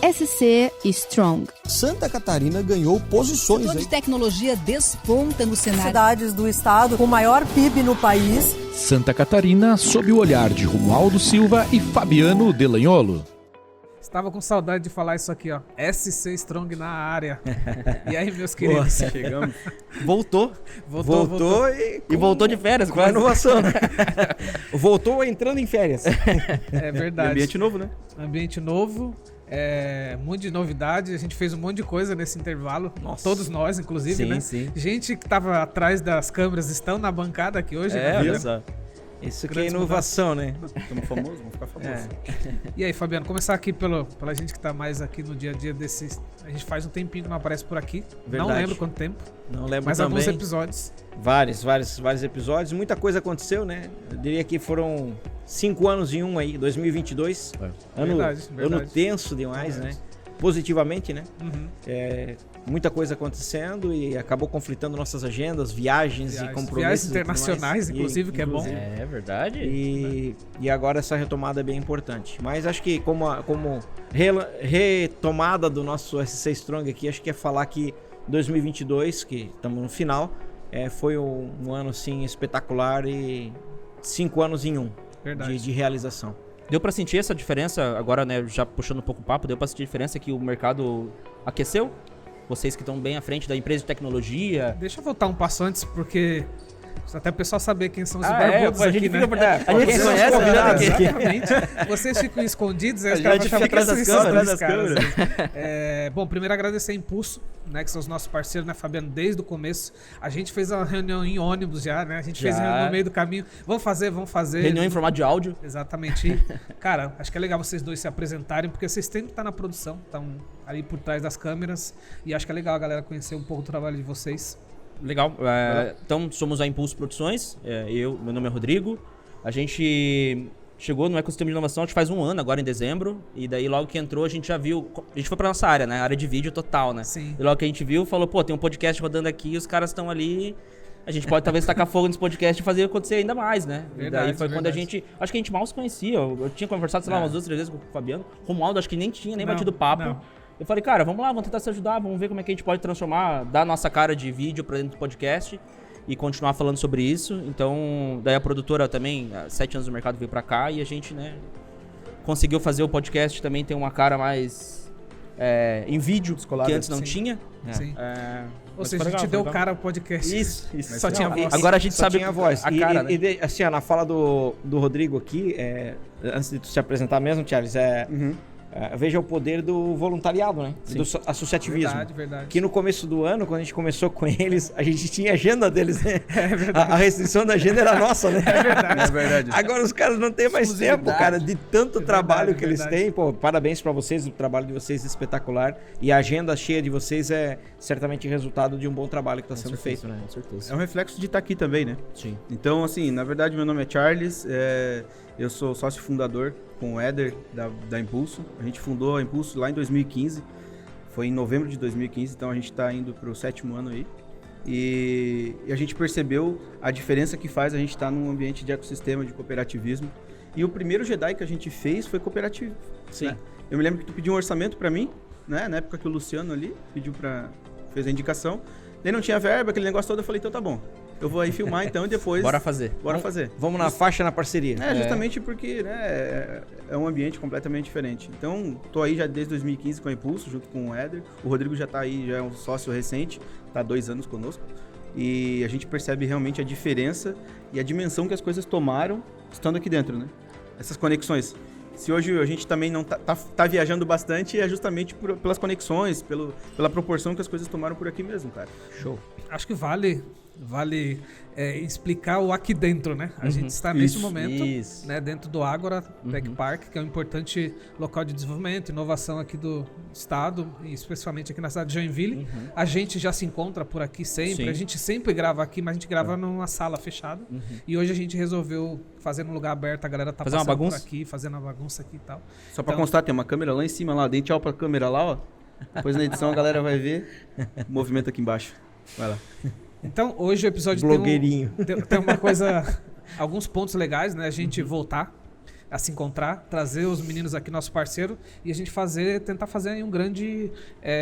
SC Strong. Santa Catarina ganhou posições. O setor de tecnologia desponta no cenário. Cidades do estado com maior PIB no país. Santa Catarina sob o olhar de Romualdo Silva e Fabiano Delanholo. Estava com saudade de falar isso aqui, ó. SC Strong na área. E aí, meus queridos? Nossa, chegamos. Voltou E voltou de férias, com a inovação. Voltou entrando em férias. É verdade. E ambiente novo, né? Ambiente novo. Um monte de novidade, a gente fez um monte de coisa nesse intervalo, todos nós, inclusive, sim, né? Sim. Gente que estava atrás das câmeras estão na bancada aqui hoje. Isso que é inovação, né? Estamos famosos, vamos ficar famosos. E aí, Fabiano, começar aqui pela gente que tá mais aqui no dia a dia desses. A gente faz um tempinho que não aparece por aqui. Verdade. Não lembro quanto tempo. Não lembro mas também. Alguns episódios. Vários episódios. Muita coisa aconteceu, né? Eu diria que foram 5 anos em um aí, 2022. Ano tenso demais, né? Positivamente, né? Uhum. Muita coisa acontecendo e acabou conflitando nossas agendas, viagens e compromissos. Viagens internacionais, inclusive, que é bom. É verdade. E agora essa retomada é bem importante. Mas acho que como retomada do nosso SC Strong aqui, acho que é falar que 2022, que estamos no final, foi um ano assim espetacular e 5 anos em um de realização. Deu pra sentir essa diferença, agora, né, já puxando um pouco o papo, deu pra sentir a diferença que o mercado aqueceu? Vocês que estão bem à frente da empresa de tecnologia. Deixa eu voltar um passo antes, porque até o pessoal saber quem são os barbudos aqui, né? A gente conhece, exatamente. Vocês ficam escondidos, aí os caras vão atrás das câmeras. Bom, primeiro agradecer a Impulso, né, que são os nossos parceiros, né, Fabiano, desde o começo. A gente fez uma reunião em ônibus já, né? A gente fez reunião no meio do caminho. Vamos fazer. Reunião em formato de áudio. Exatamente. E, cara, acho que é legal vocês dois se apresentarem, porque vocês têm que estar na produção, estão ali por trás das câmeras. E acho que é legal a galera conhecer um pouco do trabalho de vocês. Legal. Então, somos a Impulso Produções. Meu nome é Rodrigo. A gente chegou no ecossistema de inovação, acho que faz um ano, agora em dezembro. E daí, logo que entrou, a gente já viu... A gente foi pra nossa área, né? Área de vídeo total, né? Sim. E logo que a gente viu, falou, tem um podcast rodando aqui, os caras estão ali... A gente pode talvez tacar fogo nesse podcast e fazer acontecer ainda mais, né? Verdade, e daí foi quando a gente... Acho que a gente mal se conhecia. Eu tinha conversado, sei lá, umas 2, 3 vezes com o Fabiano. Romualdo, acho que nem tinha batido papo. Não. Eu falei, cara, vamos lá, vamos tentar se ajudar, vamos ver como é que a gente pode transformar, dar a nossa cara de vídeo pra dentro do podcast e continuar falando sobre isso. Então, daí a produtora também, há 7 anos no mercado, veio pra cá e a gente, né, conseguiu fazer o podcast também ter uma cara mais em vídeo, que antes não tinha. Sim. Ou seja, a gente deu cara ao podcast. Isso. Só tinha voz. Agora a gente sabe tinha a voz. A cara, né? Assim, na fala do Rodrigo aqui, antes de tu se apresentar mesmo, Charles, veja o poder do voluntariado, né? Do associativismo. Verdade. Que no começo do ano, quando a gente começou com eles, a gente tinha agenda deles, né? É verdade. A restrição da agenda era nossa, né? É verdade. Agora os caras não têm mais tempo, cara, de tanto trabalho que eles têm. Pô, parabéns pra vocês, o trabalho de vocês é espetacular. E a agenda cheia de vocês é certamente resultado de um bom trabalho que está sendo feito, né? Com certeza. É um reflexo de estar aqui também, né? Sim. Então, assim, na verdade, meu nome é Charles, eu sou sócio fundador com o Éder da Impulso. A gente fundou a Impulso lá em 2015, foi em novembro de 2015, então a gente está indo para o 7º ano aí. E a gente percebeu a diferença que faz a gente estar num ambiente de ecossistema, de cooperativismo. E o primeiro Jedi que a gente fez foi cooperativo. Sim. Né? Eu me lembro que tu pediu um orçamento para mim, né? Na época que o Luciano ali fez a indicação. Daí não tinha verba, aquele negócio todo, eu falei, então tá bom. Eu vou aí filmar então e depois... Bora fazer. Vamos na faixa, na parceria. Justamente porque, né, é um ambiente completamente diferente. Então, tô aí já desde 2015 com a Impulso, junto com o Éder. O Rodrigo já tá aí, já é um sócio recente, tá há 2 anos conosco. E a gente percebe realmente a diferença e a dimensão que as coisas tomaram estando aqui dentro, né? Essas conexões. Se hoje a gente também não tá viajando bastante, é justamente pelas conexões, pela proporção que as coisas tomaram por aqui mesmo, cara. Show. Acho que vale explicar o aqui dentro, né? A gente está nesse momento, né, dentro do Ágora Tech Park, que é um importante local de desenvolvimento, inovação aqui do estado, e especificamente aqui na cidade de Joinville. A gente já se encontra por aqui sempre, Sim. a gente sempre grava aqui, mas a gente grava numa sala fechada. E hoje a gente resolveu fazer num lugar aberto, a galera tá passando por aqui, fazendo uma bagunça aqui e tal. Só pra constar, tem uma câmera lá em cima, lá, dê tchau pra câmera lá, ó. Depois na edição a galera vai ver o movimento aqui embaixo. Vai lá. Então, hoje o episódio tem uma coisa, alguns pontos legais, né? A gente voltar, a se encontrar, trazer os meninos aqui, nosso parceiro, e a gente tentar fazer aí um grande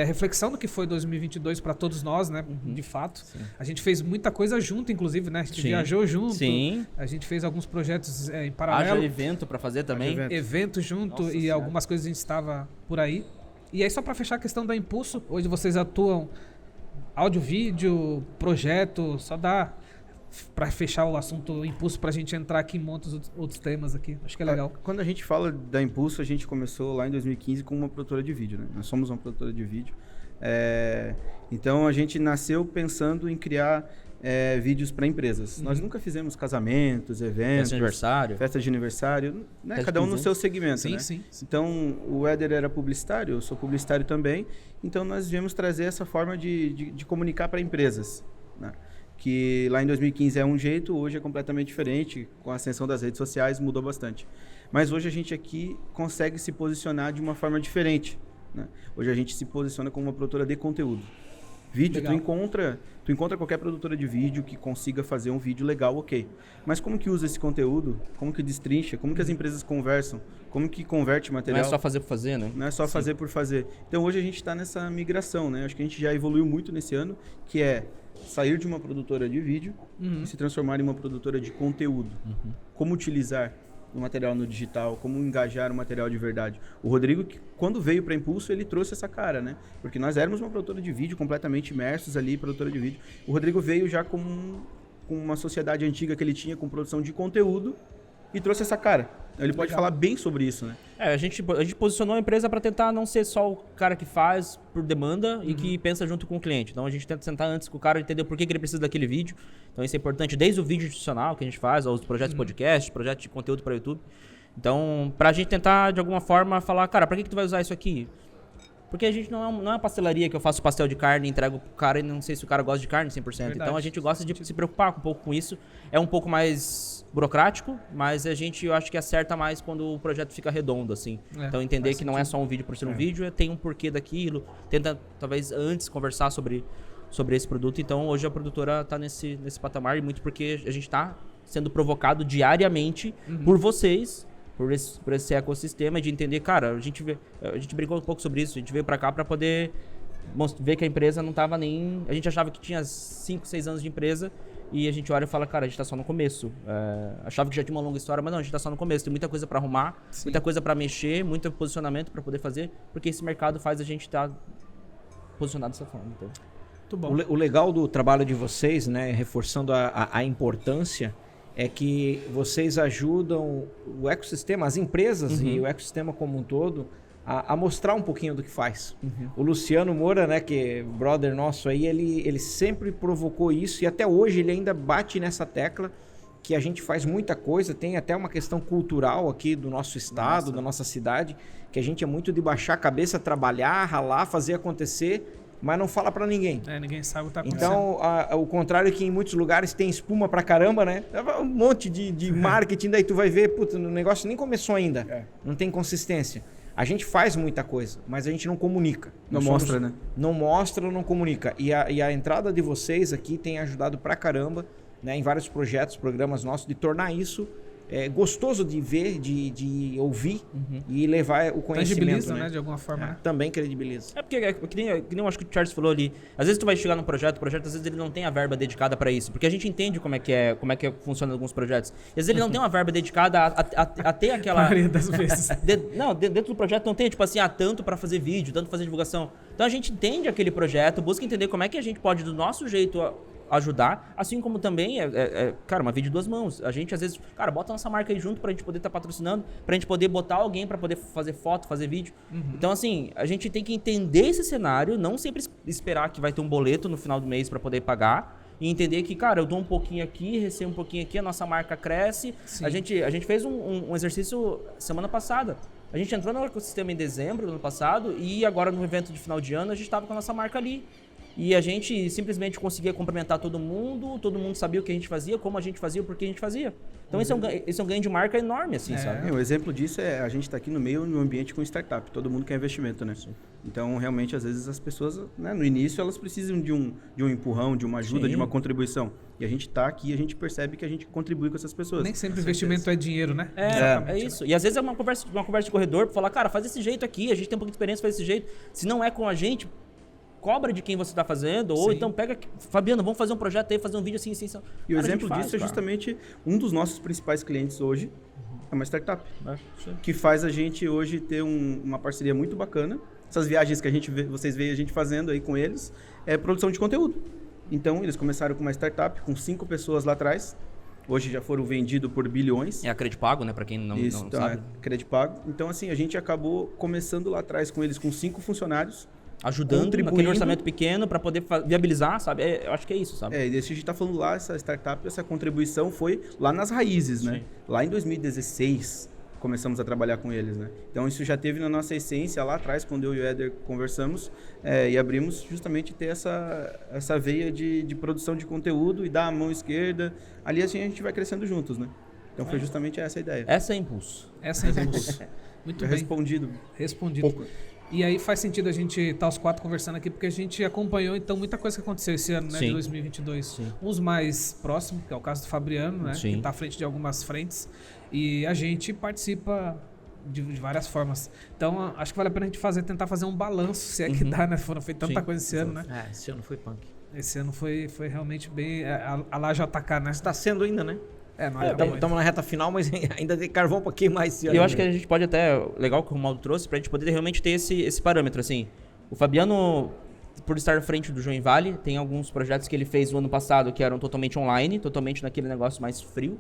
reflexão do que foi 2022 para todos nós, né? De fato. Sim. A gente fez muita coisa junto, inclusive, né? A gente viajou junto. Sim. A gente fez alguns projetos em paralelo. Haja evento para fazer também. Evento junto. Nossa, e algumas coisas a gente estava por aí. E aí, só para fechar a questão da Impulso, hoje vocês atuam áudio, vídeo, projeto, só dá para fechar o assunto Impulso pra gente entrar aqui em muitos outros temas aqui. Acho que é legal. Quando a gente fala da Impulso, a gente começou lá em 2015 com uma produtora de vídeo, né? Nós somos uma produtora de vídeo. Então a gente nasceu pensando em criar vídeos para empresas. Nós nunca fizemos casamentos, eventos, festa de aniversário, né? Cada um no seu segmento, sim, né? Sim. Então o Éder era publicitário, eu sou publicitário também. Então nós viemos trazer essa forma de comunicar para empresas, né? Que lá em 2015 é um jeito, hoje é completamente diferente. Com a ascensão das redes sociais mudou bastante. Mas hoje a gente aqui consegue se posicionar de uma forma diferente, né? Hoje a gente se posiciona como uma produtora de conteúdo. Vídeo, tu encontra qualquer produtora de vídeo que consiga fazer um vídeo legal, ok. Mas como que usa esse conteúdo? Como que destrincha? Como que as empresas conversam? Como que converte material? Não é só fazer por fazer, né? Não é só fazer por fazer. Então hoje a gente está nessa migração, né? Acho que a gente já evoluiu muito nesse ano, que é sair de uma produtora de vídeo e se transformar em uma produtora de conteúdo. Como utilizar o material no digital, como engajar o material de verdade. O Rodrigo, quando veio para Impulso, ele trouxe essa cara, né? Porque nós éramos uma produtora de vídeo, completamente imersos ali, produtora de vídeo. O Rodrigo veio já com uma sociedade antiga que ele tinha com produção de conteúdo e trouxe essa cara. Ele pode falar bem sobre isso, né? A gente posicionou a empresa para tentar não ser só o cara que faz por demanda e que pensa junto com o cliente. Então a gente tenta sentar antes com o cara, entender por que ele precisa daquele vídeo. Então isso é importante desde o vídeo institucional que a gente faz, aos projetos de podcast, projetos de conteúdo para YouTube. Então, pra gente tentar de alguma forma falar, cara, pra que tu vai usar isso aqui? Porque a gente não é uma pastelaria que eu faço pastel de carne e entrego pro cara e não sei se o cara gosta de carne 100%. Verdade. Então a gente gosta de se preocupar um pouco com isso. É um pouco mais burocrático, mas eu acho que acerta mais quando o projeto fica redondo, assim. Então entender que não é só um vídeo por ser um vídeo, tem um porquê daquilo. Tenta, talvez, antes conversar sobre esse produto. Então hoje a produtora tá nesse patamar e muito porque a gente tá sendo provocado diariamente por vocês, por esse ecossistema de entender, cara, a gente brincou um pouco sobre isso, a gente veio pra cá pra poder ver que a empresa não tava nem... A gente achava que tinha 5, 6 anos de empresa e a gente olha e fala, cara, a gente tá só no começo. Achava que já tinha uma longa história, mas não, a gente tá só no começo. Tem muita coisa pra arrumar, muita coisa pra mexer, muito posicionamento pra poder fazer, porque esse mercado faz a gente estar posicionado dessa forma. Então. Muito bom. O legal do trabalho de vocês, né, reforçando a importância, é que vocês ajudam o ecossistema, as empresas e o ecossistema como um todo a mostrar um pouquinho do que faz. O Luciano Moura, né, que é brother nosso aí, ele sempre provocou isso e até hoje ele ainda bate nessa tecla que a gente faz muita coisa, tem até uma questão cultural aqui do nosso estado, da nossa cidade, que a gente é muito de baixar a cabeça, trabalhar, ralar, fazer acontecer, mas não fala pra ninguém. Ninguém sabe o que tá acontecendo. Então, o contrário que em muitos lugares tem espuma pra caramba, né? Um monte de marketing, daí tu vai ver, puta, o negócio nem começou ainda. Não tem consistência. A gente faz muita coisa, mas a gente não comunica. Não mostra, né? Não mostra, não comunica. E a entrada de vocês aqui tem ajudado pra caramba, né, em vários projetos, programas nossos, de tornar isso gostoso de ver, de ouvir e levar o conhecimento. Credibiliza, né? De alguma forma. Também credibiliza. Porque que nem eu acho que o Charles falou ali, às vezes tu vai chegar num projeto, o projeto às vezes ele não tem a verba dedicada pra isso, porque a gente entende como é que funciona alguns projetos. E às vezes ele não tem uma verba dedicada a ter aquela... A maioria das vezes. Dentro do projeto não tem, tipo assim, tanto pra fazer vídeo, tanto pra fazer divulgação. Então a gente entende aquele projeto, busca entender como é que a gente pode, do nosso jeito, ajudar, assim como também cara, uma via de duas mãos. A gente às vezes, cara, bota nossa marca aí junto pra gente poder estar patrocinando, pra gente poder botar alguém pra poder fazer foto, fazer vídeo. Então assim, a gente tem que entender esse cenário, não sempre esperar que vai ter um boleto no final do mês pra poder pagar e entender que, cara, eu dou um pouquinho aqui, recebo um pouquinho aqui, a nossa marca cresce. A gente fez um exercício semana passada. A gente entrou no ecossistema em dezembro do ano passado e agora no evento de final de ano a gente tava com a nossa marca ali. E a gente simplesmente conseguia cumprimentar todo mundo sabia o que a gente fazia, como a gente fazia, por que a gente fazia. Então esse é um ganho de marca enorme, assim, sabe? O exemplo disso é a gente está aqui no meio do ambiente com startup. Todo mundo quer investimento, né? Sim. Então, realmente, às vezes as pessoas, né, no início, elas precisam de um empurrão, de uma ajuda, de uma contribuição. E a gente está aqui e a gente percebe que a gente contribui com essas pessoas. Nem sempre investimento é dinheiro, né? É isso. E às vezes é uma conversa de corredor para falar, cara, faz desse jeito aqui, a gente tem um pouco de experiência, faz desse jeito. Se não é com a gente, cobra de quem você está fazendo, ou então pega, Fabiano, vamos fazer um projeto aí, fazer um vídeo assim. E o exemplo disso é justamente um dos nossos principais clientes hoje, é uma startup, que faz a gente hoje ter uma parceria muito bacana. Essas viagens que vocês veem a gente fazendo aí com eles, é produção de conteúdo. Então, eles começaram com uma startup, com 5 pessoas lá atrás, hoje já foram vendidos por bilhões. É a Credipago, né, para quem não então, sabe. É Credipago. Então, assim, a gente acabou começando lá atrás com eles com 5 funcionários, ajudando naquele orçamento pequeno para poder viabilizar, sabe? Eu acho que é isso, sabe? E desse a gente tá falando lá, essa startup, essa contribuição foi lá nas raízes, né? Lá em 2016 começamos a trabalhar com eles, né? Então isso já teve na nossa essência lá atrás, quando eu e o Éder conversamos e abrimos justamente ter essa veia de produção de conteúdo e dar a mão esquerda. Ali assim a gente vai crescendo juntos, né? Então foi justamente essa a ideia. Essa é Impulso. Muito bem. Respondido. Pouco. E aí faz sentido a gente estar os 4 conversando aqui, porque a gente acompanhou, então, muita coisa que aconteceu esse ano, né, de 2022. Sim. Uns mais próximos, que é o caso do Fabiano, né, que está à frente de algumas frentes, e a gente participa de várias formas. Então, acho que vale a pena a gente tentar fazer um balanço, se é que dá, né? Foram feitas tanta coisa esse ano, né? Esse ano foi punk. Esse ano foi realmente bem a lá JK, né? Está sendo ainda, né? Estamos na reta final, mas ainda tem carvão para queimar esse ano. E eu acho que a gente pode até... Legal que o Romualdo trouxe, pra gente poder realmente ter esse parâmetro, assim. O Fabiano, por estar à frente do Join Valley, tem alguns projetos que ele fez no ano passado que eram totalmente online, totalmente naquele negócio mais frio.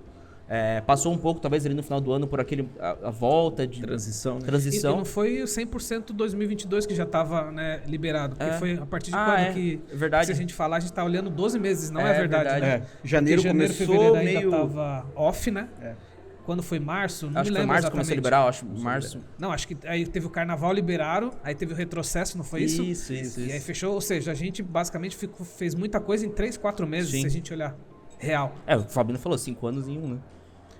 Passou um pouco, talvez, ali no final do ano, por a volta de... Transição, né? E não foi 100% 2022 que já estava, né, liberado. Porque foi a partir de quando que... Verdade. Se a gente falar, a gente está olhando 12 meses, não é verdade, né? Janeiro começou fevereiro meio... ainda estava off, né? Quando foi março, não acho me lembro que foi março, exatamente. começou a liberar, acho, março. Não, acho que aí teve o carnaval, liberaram, aí teve o retrocesso, não foi isso? Isso. E aí fechou, ou seja, a gente basicamente fez muita coisa em 3, 4 meses, se a gente olhar real. O Fabiano falou 5 anos em 1, né?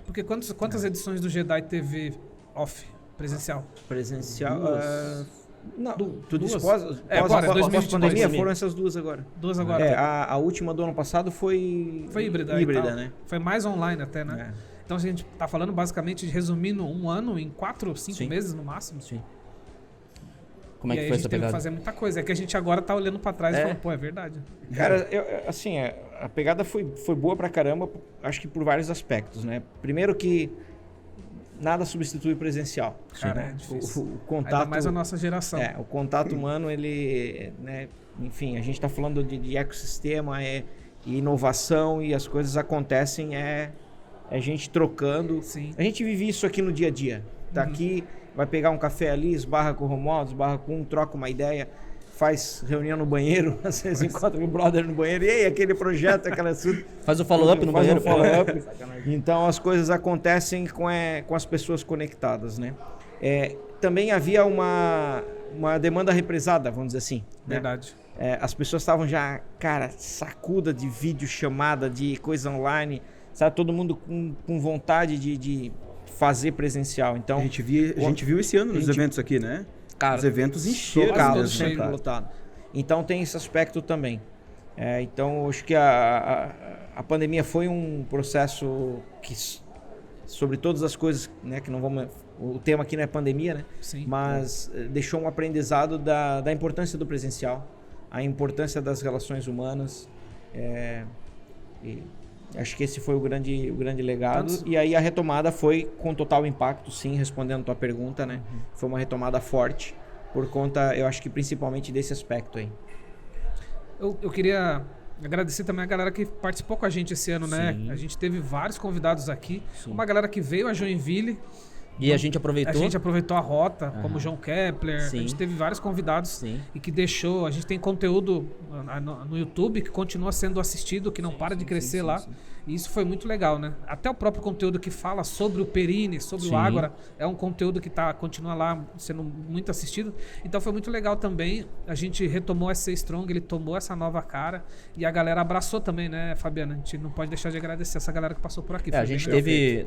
Porque quantas edições do Jedi teve off, presencial? Presencial? Não, tudo duas. Pós-pandemia foram essas 2 agora. 2 agora. A última do ano passado foi híbrida, né? Foi mais online até, né? Então a gente tá falando basicamente, resumindo, um ano em 4, 5 meses no máximo. Sim. Como é que foi essa pegada? E a gente teve que fazer muita coisa. É que a gente agora tá olhando pra trás e falando, pô, é verdade. Cara, a pegada foi boa pra caramba, acho que por vários aspectos, né? Primeiro que nada substitui o presencial. Cara, é difícil. O contato... Ainda mais a nossa geração. O contato humano, ele... né, enfim, a gente tá falando de ecossistema, e inovação, e as coisas acontecem, a gente trocando. Sim. A gente vive isso aqui no dia a dia. Tá aqui... Vai pegar um café ali, esbarra com o Romualdo, esbarra com um, troca uma ideia, faz reunião no banheiro, às vezes encontra o brother no banheiro, e aí, aquele projeto, aquela... Faz o follow-up no banheiro. Faz o follow-up. Então, as coisas acontecem com as pessoas conectadas, né? Também havia uma demanda represada, vamos dizer assim. Verdade. Né? As pessoas estavam já, cara, sacuda de vídeo chamada, de coisa online, sabe? Todo mundo com vontade de fazer presencial. Então, a gente viu esse ano nos eventos aqui, né? Cara, os eventos encheram, sempre lotado. Então tem esse aspecto também. Então acho que a pandemia foi um processo que, sobre todas as coisas, né, que não vamos... O tema aqui não é pandemia, né? Sim. Mas deixou um aprendizado da importância do presencial, a importância das relações humanas. E acho que esse foi o grande legado. E aí a retomada foi com total impacto, sim, respondendo a tua pergunta, né? Foi uma retomada forte, por conta, eu acho que principalmente desse aspecto aí. Eu queria agradecer também a galera que participou com a gente esse ano, né? A gente teve vários convidados aqui. Sim. Uma galera que veio a Joinville, E a gente aproveitou. A gente aproveitou a rota, como o João Kepler. Sim. A gente teve vários convidados. Sim. E que deixou... A gente tem conteúdo no YouTube que continua sendo assistido, que não para de crescer lá. E isso foi muito legal, né? Até o próprio conteúdo que fala sobre o Perini, sobre o Ágora, é um conteúdo que continua lá sendo muito assistido. Então foi muito legal também. A gente retomou essa Strong, ele tomou essa nova cara. E a galera abraçou também, né, Fabiana? A gente não pode deixar de agradecer essa galera que passou por aqui. A gente teve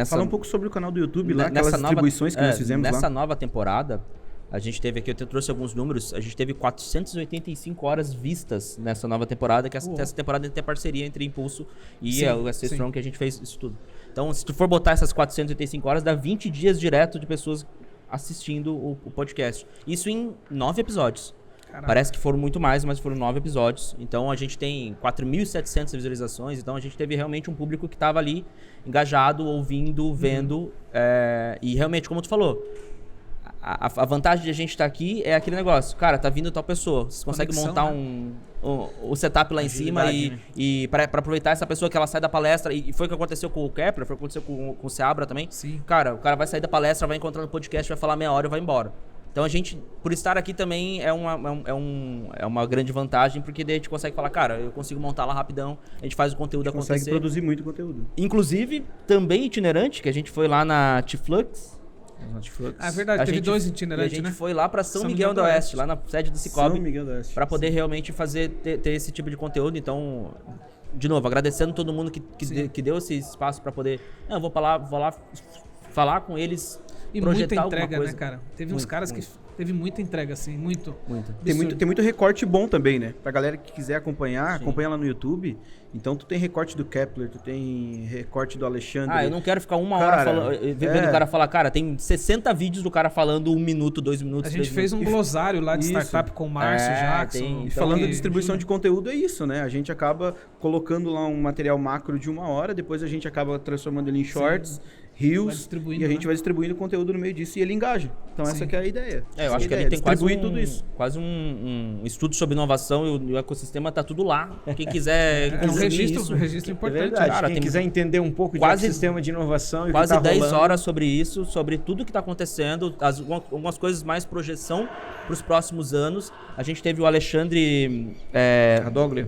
Fala um pouco sobre o canal do YouTube lá, aquelas distribuições que nós fizemos lá. Nessa nova temporada, a gente teve aqui, eu trouxe alguns números, a gente teve 485 horas vistas nessa nova temporada, que essa temporada tem parceria entre Impulso e o SC Strong, que a gente fez isso tudo. Então, se tu for botar essas 485 horas, dá 20 dias direto de pessoas assistindo o podcast. Isso em 9 episódios. Caraca. Parece que foram muito mais, mas foram 9 episódios. Então a gente tem 4.700 visualizações. Então a gente teve realmente um público que estava ali engajado, ouvindo, vendo. E realmente, como tu falou, a vantagem de a gente estar aqui é aquele negócio. Cara, tá vindo tal pessoa. Você consegue montar o setup lá em cima e para aproveitar essa pessoa que ela sai da palestra. E foi o que aconteceu com o Kepler, foi o que aconteceu com o Seabra também. Sim. Cara, o cara vai sair da palestra, vai encontrar no podcast, vai falar meia hora e vai embora. Então a gente, por estar aqui também, é uma grande vantagem, porque daí a gente consegue falar, cara, eu consigo montar lá rapidão, a gente faz o conteúdo acontecer. Consegue produzir muito conteúdo. Inclusive, também itinerante, que a gente foi lá na T-Flux. É verdade, teve 2 itinerantes, né? A gente foi lá para São Miguel do Oeste, lá na sede do Cicobi. São Miguel do Oeste. Para poder realmente ter esse tipo de conteúdo. Então, de novo, agradecendo todo mundo que deu esse espaço para poder... Não, vou lá falar com eles. E muita entrega, né, cara? Teve uns caras que teve muita entrega, assim, muito. Tem muito recorte bom também, né? Pra galera que quiser acompanhar, acompanha lá no YouTube. Então tu tem recorte do Kepler, tu tem recorte do Alexandre. Eu não quero ficar uma hora vendo o cara falar, cara, tem 60 vídeos do cara falando 1 minuto, 2 minutos. A gente fez um glossário lá de startup com o Márcio Jackson. E falando de distribuição de conteúdo, é isso, né? A gente acaba colocando lá um material macro de 1 hora, depois a gente acaba transformando ele em shorts, reels, e a gente vai distribuindo conteúdo no meio disso e ele engaja. Então essa que é a ideia. Eu acho que ele tem quase um estudo sobre inovação e o ecossistema tá tudo lá. Quem quiser um registro importante. Cara, quem quiser entender um pouco de ecossistema de inovação e quase 10 horas sobre isso, sobre tudo que está acontecendo, algumas coisas mais projeção para os próximos anos. A gente teve o Alexandre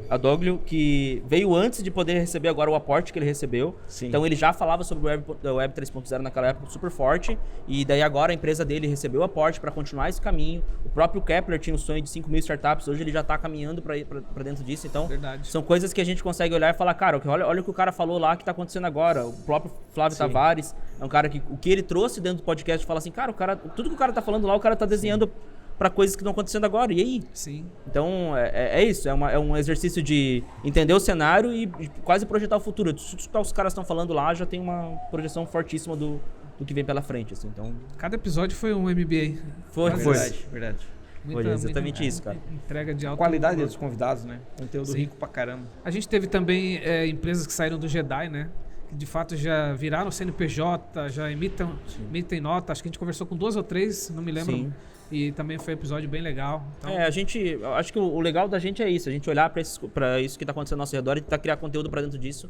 Adoglio, que veio antes de poder receber agora o aporte que ele recebeu. Sim. Então ele já falava sobre o Web 3.0 naquela época super forte, e daí agora a empresa dele recebeu o aporte para continuar esse caminho. O próprio Kepler tinha um sonho de 5.000 startups, hoje ele já está caminhando para dentro disso. Então são coisas que a gente consegue olhar e falar, cara, olha o que o cara falou lá que está acontecendo agora. O próprio Flávio Tavares é um cara que o que ele trouxe dentro do podcast fala assim, cara, tudo que o cara está falando lá, o cara está desenhando para coisas que estão acontecendo agora. E aí? Sim. Então, é isso. É um exercício de entender o cenário e quase projetar o futuro. Tudo que os caras estão falando lá já tem uma projeção fortíssima do que vem pela frente. Assim. Então, cada episódio foi um MBA. Foi. Verdade. Foi exatamente isso, cara. Entrega de alta qualidade dos convidados, né? Conteúdo rico pra caramba. A gente teve também empresas que saíram do Jedi, né? Que de fato já viraram CNPJ, já emitem nota. Acho que a gente conversou com 2 ou 3, não me lembro. Sim. E também foi um episódio bem legal. Então... acho que o legal da gente é isso, a gente olhar para isso que está acontecendo ao nosso redor e tentar criar conteúdo para dentro disso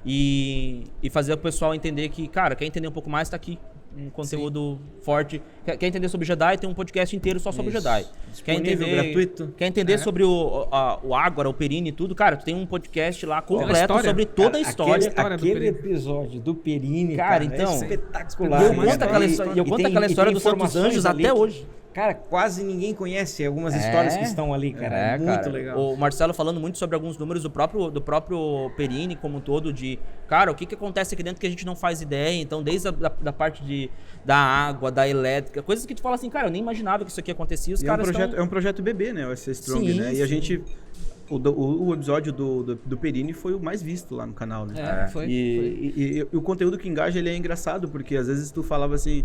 e fazer o pessoal entender que, cara, quer entender um pouco mais, está aqui. Um conteúdo forte. Quer entender sobre Jedi, tem um podcast inteiro só sobre Jedi. Quer entender gratuito. Quer entender sobre o Ágora, o Perini e tudo, cara, tu tem um podcast lá completo sobre toda a história. Aquele episódio do Perini, cara, então, é espetacular. Eu conto aquela história dos Santos Anjos até hoje. Cara, quase ninguém conhece algumas histórias que estão ali, cara. É muito legal. O Marcelo falando muito sobre alguns números do próprio Perini como um todo, de, cara, o que acontece aqui dentro que a gente não faz ideia. Então, desde da parte da água, da elétrica, coisas que tu fala assim, cara, eu nem imaginava que isso aqui acontecia. Os caras é um projeto bebê, né? O SC Strong, né? E a gente... O episódio do Perini foi o mais visto lá no canal, né? Foi. E o conteúdo que engaja, ele é engraçado, porque às vezes tu falava assim...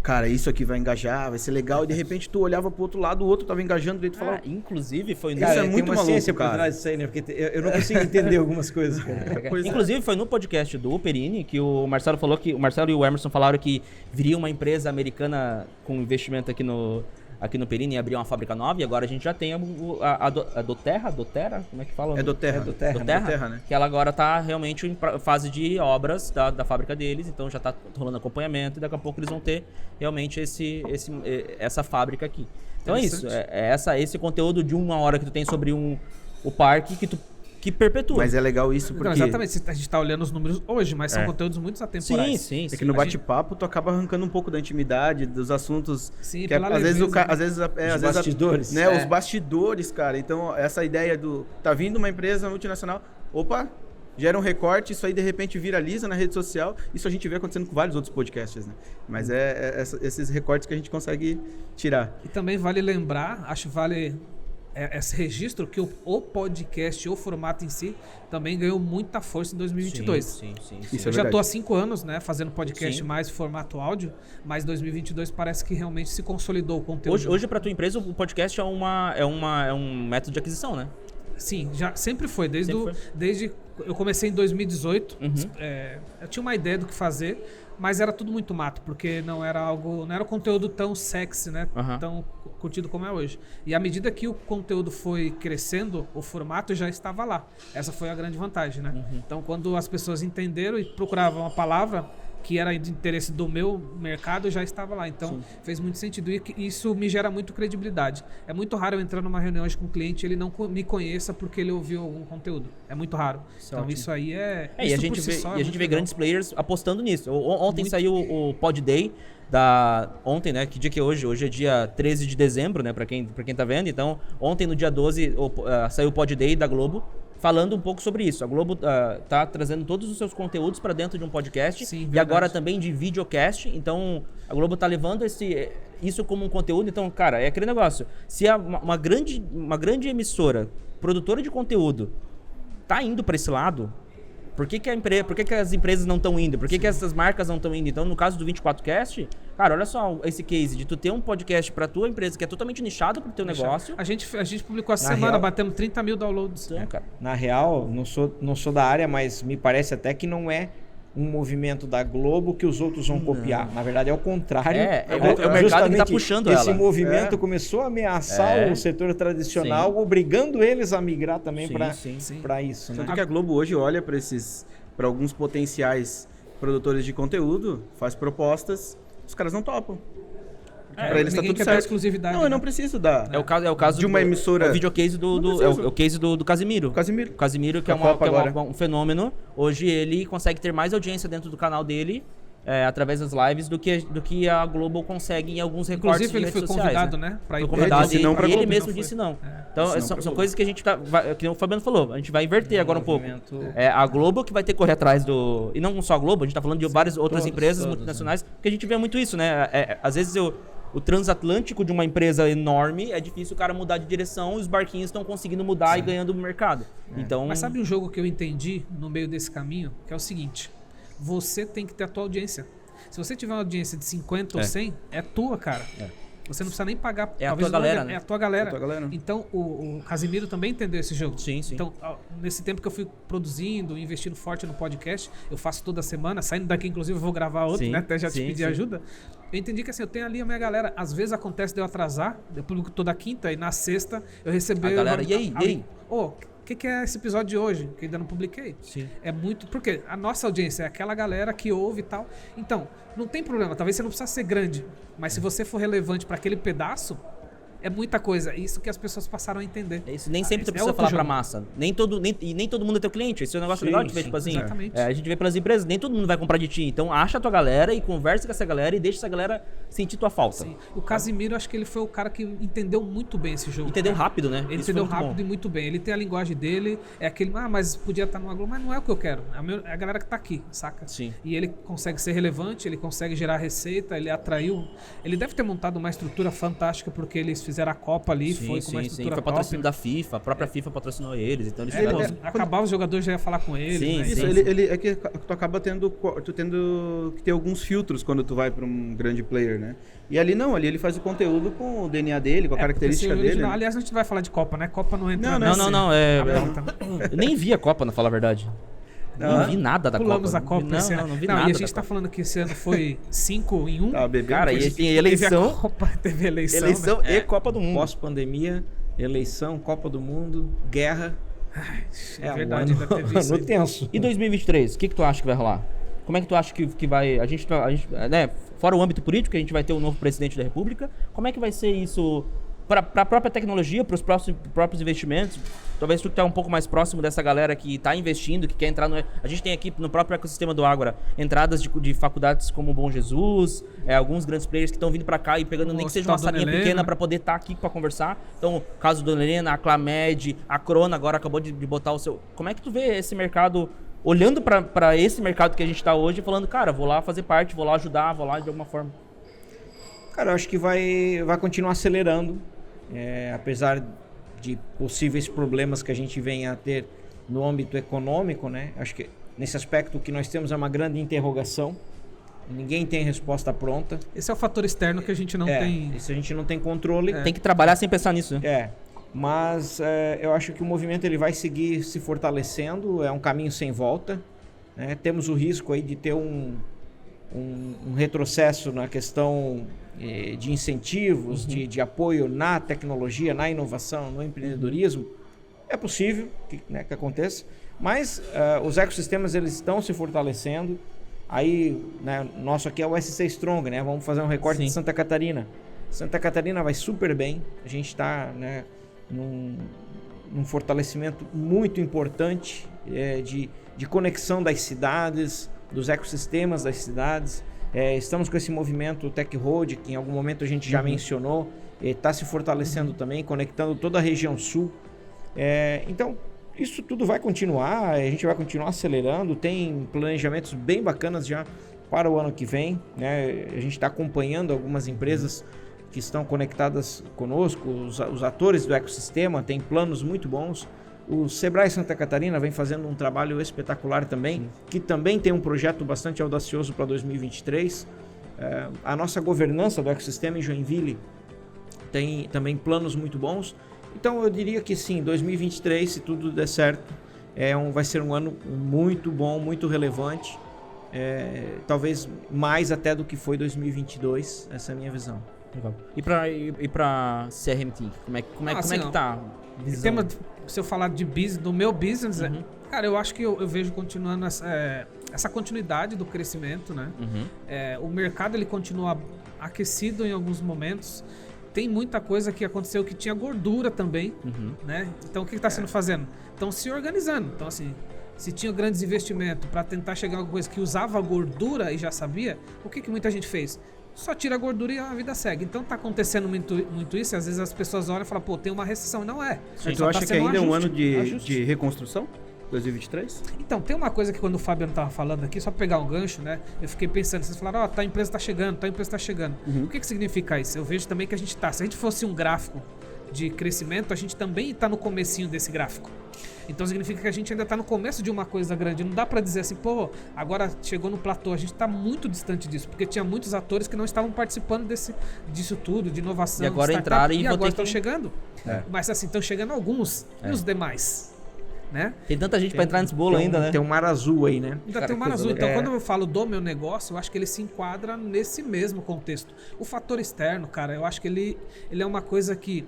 Cara, isso aqui vai engajar, vai ser legal. E de repente tu olhava pro outro lado, o outro tava engajando, daí tu falava... inclusive foi... Cara, isso é muito maluco, ciência por trás disso aí, né? Porque eu não consigo entender algumas coisas, cara. Inclusive foi no podcast do Perini que o Marcelo falou que... O Marcelo e o Emerson falaram que viria uma empresa americana com investimento aqui aqui no Perini e abriu uma fábrica nova, e agora a gente já tem a Doterra, como é que fala? É Doterra, né? Que ela agora tá realmente em fase de obras da fábrica deles, então já tá rolando acompanhamento, e daqui a pouco eles vão ter realmente essa fábrica aqui. Então é isso, esse conteúdo de 1 hora que tu tem sobre o parque que perpetua. Mas é legal isso porque... Não, exatamente, a gente tá olhando os números hoje, mas são conteúdos muito atemporais. Sim. É que no bate-papo tu acaba arrancando um pouco da intimidade, dos assuntos... Sim, que às vezes os bastidores. Né, os bastidores, cara. Então, essa ideia do... Tá vindo uma empresa multinacional, opa, gera um recorte, isso aí de repente viraliza na rede social. Isso a gente vê acontecendo com vários outros podcasts, né? Mas esses recortes que a gente consegue tirar. E também vale lembrar, esse registro que o podcast, o formato em si, também ganhou muita força em 2022. Sim. Eu já tô há 5 anos, né, fazendo podcast mais formato áudio, mas 2022 parece que realmente se consolidou o conteúdo. Hoje para tua empresa, o podcast é um método de aquisição, né? Sim, já sempre foi. Desde eu comecei em 2018, eu tinha uma ideia do que fazer, mas era tudo muito mato, porque não era um conteúdo tão sexy, né? Tão curtido como é hoje. E à medida que o conteúdo foi crescendo, o formato já estava lá. Essa foi a grande vantagem, né? Então, quando as pessoas entenderam e procuravam a palavra que era de interesse do meu mercado, já estava lá. Então, fez muito sentido. E isso me gera muito credibilidade. É muito raro eu entrar numa reunião hoje com um cliente e ele não me conheça porque ele ouviu algum conteúdo. É muito raro. Então, isso aí e a gente vê grandes players apostando nisso. Ontem saiu o Pod Day ontem, né? Que dia que é hoje? Hoje é dia 13 de dezembro, né? Pra quem tá vendo. Então, ontem no dia 12 saiu o Pod Day da Globo, falando um pouco sobre isso. A Globo tá trazendo todos os seus conteúdos para dentro de um podcast. Sim, e agora também de videocast. Então, a Globo tá levando isso como um conteúdo. Então, cara, é aquele negócio. Se uma grande emissora, produtora de conteúdo, tá indo para esse lado, por que as empresas não estão indo? Por que essas marcas não estão indo? Então, no caso do 24Cast, cara, olha só esse case de tu ter um podcast pra tua empresa que é totalmente nichado pro teu negócio. A gente publicou essa semana, batemos 30 mil downloads. Cara. Na real, não sou da área, mas me parece até que não é um movimento da Globo que os outros vão copiar. Na verdade, é o contrário. O mercado que tá puxando ela. Esse movimento começou a ameaçar o setor tradicional, obrigando eles a migrar também para isso. Tanto que a Globo hoje olha para alguns potenciais produtores de conteúdo, faz propostas, os caras não topam. Pra eles tá tudo certo. Exclusividade, eu não preciso dar. É o caso de uma emissora. É o videocase o case do Casimiro. O Casimiro, que é um fenômeno. Hoje ele consegue ter mais audiência dentro do canal dele, através das lives, do que a Globo consegue em alguns recortes de redes sociais. Inclusive ele foi convidado, né? Foi convidado e ele mesmo disse não. Então são coisas que a gente que o Fabiano falou, a gente vai inverter agora um pouco. É a Globo que vai ter que correr atrás e não só a Globo, a gente tá falando de várias outras empresas multinacionais, porque a gente vê muito isso, né? Às vezes o transatlântico de uma empresa enorme, é difícil o cara mudar de direção e os barquinhos estão conseguindo mudar e ganhando o mercado. Então... Mas sabe um jogo que eu entendi no meio desse caminho? Que é o seguinte, você tem que ter a tua audiência. Se você tiver uma audiência de 50 ou 100, é tua, cara. Você não precisa nem pagar. É a tua galera, né? É a tua galera. Então, o Casimiro também entendeu esse jogo. Sim. Então, nesse tempo que eu fui produzindo, investindo forte no podcast, eu faço toda semana, saindo daqui, inclusive, eu vou gravar outro, né? Até já te pedi ajuda. Eu entendi que assim, eu tenho ali a minha galera. Às vezes acontece de eu atrasar, eu publico toda quinta e na sexta eu recebi... A galera, e aí? O que é esse episódio de hoje? Que ainda não publiquei. Sim. É muito... Porque a nossa audiência é aquela galera que ouve e tal. Então, não tem problema. Talvez você não precisa ser grande. Mas se você for relevante para aquele pedaço, é muita coisa. Isso que as pessoas passaram a entender. Isso, nem sempre tu precisa falar pra massa. Nem todo mundo é teu cliente. Esse é um negócio legal de ver, tipo assim. A gente vê pelas empresas, nem todo mundo vai comprar de ti. Então acha a tua galera e conversa com essa galera e deixa essa galera sentir tua falta. Sim. O Casimiro, acho que ele foi o cara que entendeu muito bem esse jogo. Entendeu rápido, né? Ele entendeu rápido e muito bem. Ele tem a linguagem dele, é aquele, mas podia estar numa Globo, mas não é o que eu quero. É a galera que tá aqui, saca? Sim. E ele consegue ser relevante, ele consegue gerar receita, ele atraiu. Ele deve ter montado uma estrutura fantástica porque eles fizeram a Copa ali. Foi com uma estrutura foi patrocínio da FIFA, a própria FIFA patrocinou eles, então eles acabar os jogadores já ia falar com eles. Sim, né? Isso, ele é que tu acaba tendo que ter alguns filtros quando tu vai para um grande player, né? E ali não, ali ele faz o conteúdo com o DNA dele, com a característica dele. Né? Aliás, a gente vai falar de Copa, né? Copa não entra. Não. Eu nem vi a Copa, pra falar a verdade. Não vi nada da Pulamos Copa. a Copa esse ano. Não vi nada. E a gente tá falando que esse ano foi 5 em 1. Cara, e tem eleição. Teve eleição. Eleição e Copa do Mundo. Pós-pandemia, eleição, Copa do Mundo, guerra. É verdade, ainda teve isso. Ano tenso. E 2023, o que tu acha que vai rolar? Como é que tu acha que vai... A gente, né, fora o âmbito político, a gente vai ter um novo presidente da República. Como é que vai ser isso para a própria tecnologia, para os próprios investimentos? Talvez tu que tá um pouco mais próximo dessa galera que está investindo, que quer entrar no... A gente tem aqui no próprio ecossistema do Ágora entradas de faculdades como o Bom Jesus, alguns grandes players que estão vindo para cá e pegando nem que seja uma salinha pequena para poder estar aqui para conversar. Então, o caso do Dona Helena, a Clamed, a Crona agora acabou de botar o seu... Como é que tu vê esse mercado, olhando para esse mercado que a gente está hoje e falando, cara, vou lá fazer parte, vou lá ajudar, vou lá de alguma forma? Cara, eu acho que vai continuar acelerando, apesar de possíveis problemas que a gente venha a ter no âmbito econômico, né? Acho que nesse aspecto o que nós temos é uma grande interrogação. Ninguém tem resposta pronta. Esse é o fator externo que a gente não tem... Isso a gente não tem controle. Tem que trabalhar sem pensar nisso, né? Mas eu acho que o movimento ele vai seguir se fortalecendo, é um caminho sem volta, né? Temos o risco aí de ter um retrocesso na questão de incentivos, de apoio na tecnologia, na inovação, no empreendedorismo. É possível que aconteça, mas os ecossistemas eles estão se fortalecendo. Aí, né, nosso aqui é o SC Strong, né? Vamos fazer um recorte de Santa Catarina. Santa Catarina vai super bem, a gente está, né, num fortalecimento muito importante de conexão das cidades, dos ecossistemas das cidades. Estamos com esse movimento Tech Road, que em algum momento a gente já mencionou, está se fortalecendo também, conectando toda a região sul. Então, isso tudo vai continuar, a gente vai continuar acelerando, tem planejamentos bem bacanas já para o ano que vem, né? A gente está acompanhando algumas empresas que estão conectadas conosco, os atores do ecossistema, tem planos muito bons. O Sebrae Santa Catarina vem fazendo um trabalho espetacular também, que também tem um projeto bastante audacioso para 2023. A nossa governança do ecossistema em Joinville tem também planos muito bons. Então eu diria que sim, 2023, se tudo der certo, vai ser um ano muito bom, muito relevante. Talvez mais até do que foi 2022, essa é a minha visão. E pra CRMT, como é que tá? Se eu falar de business, do meu business, cara, eu acho que eu vejo continuando essa continuidade do crescimento, né? O mercado ele continua aquecido em alguns momentos. Tem muita coisa que aconteceu que tinha gordura também, né? Então o que está sendo fazendo? Estão se organizando. Então assim, se tinha grandes investimentos para tentar chegar a alguma coisa que usava gordura e já sabia, o que muita gente fez? Só tira a gordura e a vida segue. Então tá acontecendo muito isso, e às vezes as pessoas olham e falam, pô, tem uma recessão. Não é. Tu acha que ainda é um ano de reconstrução? 2023? Então, tem uma coisa que quando o Fabiano tava falando aqui, só pra pegar um gancho, né? Eu fiquei pensando, vocês falaram, a empresa tá chegando, O que significa isso? Eu vejo também que se a gente fosse um gráfico de crescimento, a gente também tá no comecinho desse gráfico. Então significa que a gente ainda tá no começo de uma coisa grande. Não dá pra dizer assim, pô, agora chegou no platô. A gente tá muito distante disso, porque tinha muitos atores que não estavam participando disso tudo, de inovação. E agora entraram e agora estão chegando. Mas assim, estão chegando alguns. E os demais? Né? Tem tanta gente para entrar nesse bolo ainda, né? Tem um mar azul aí, né? Ainda tem um mar azul. Então, quando eu falo do meu negócio, eu acho que ele se enquadra nesse mesmo contexto. O fator externo, cara, eu acho que ele é uma coisa que...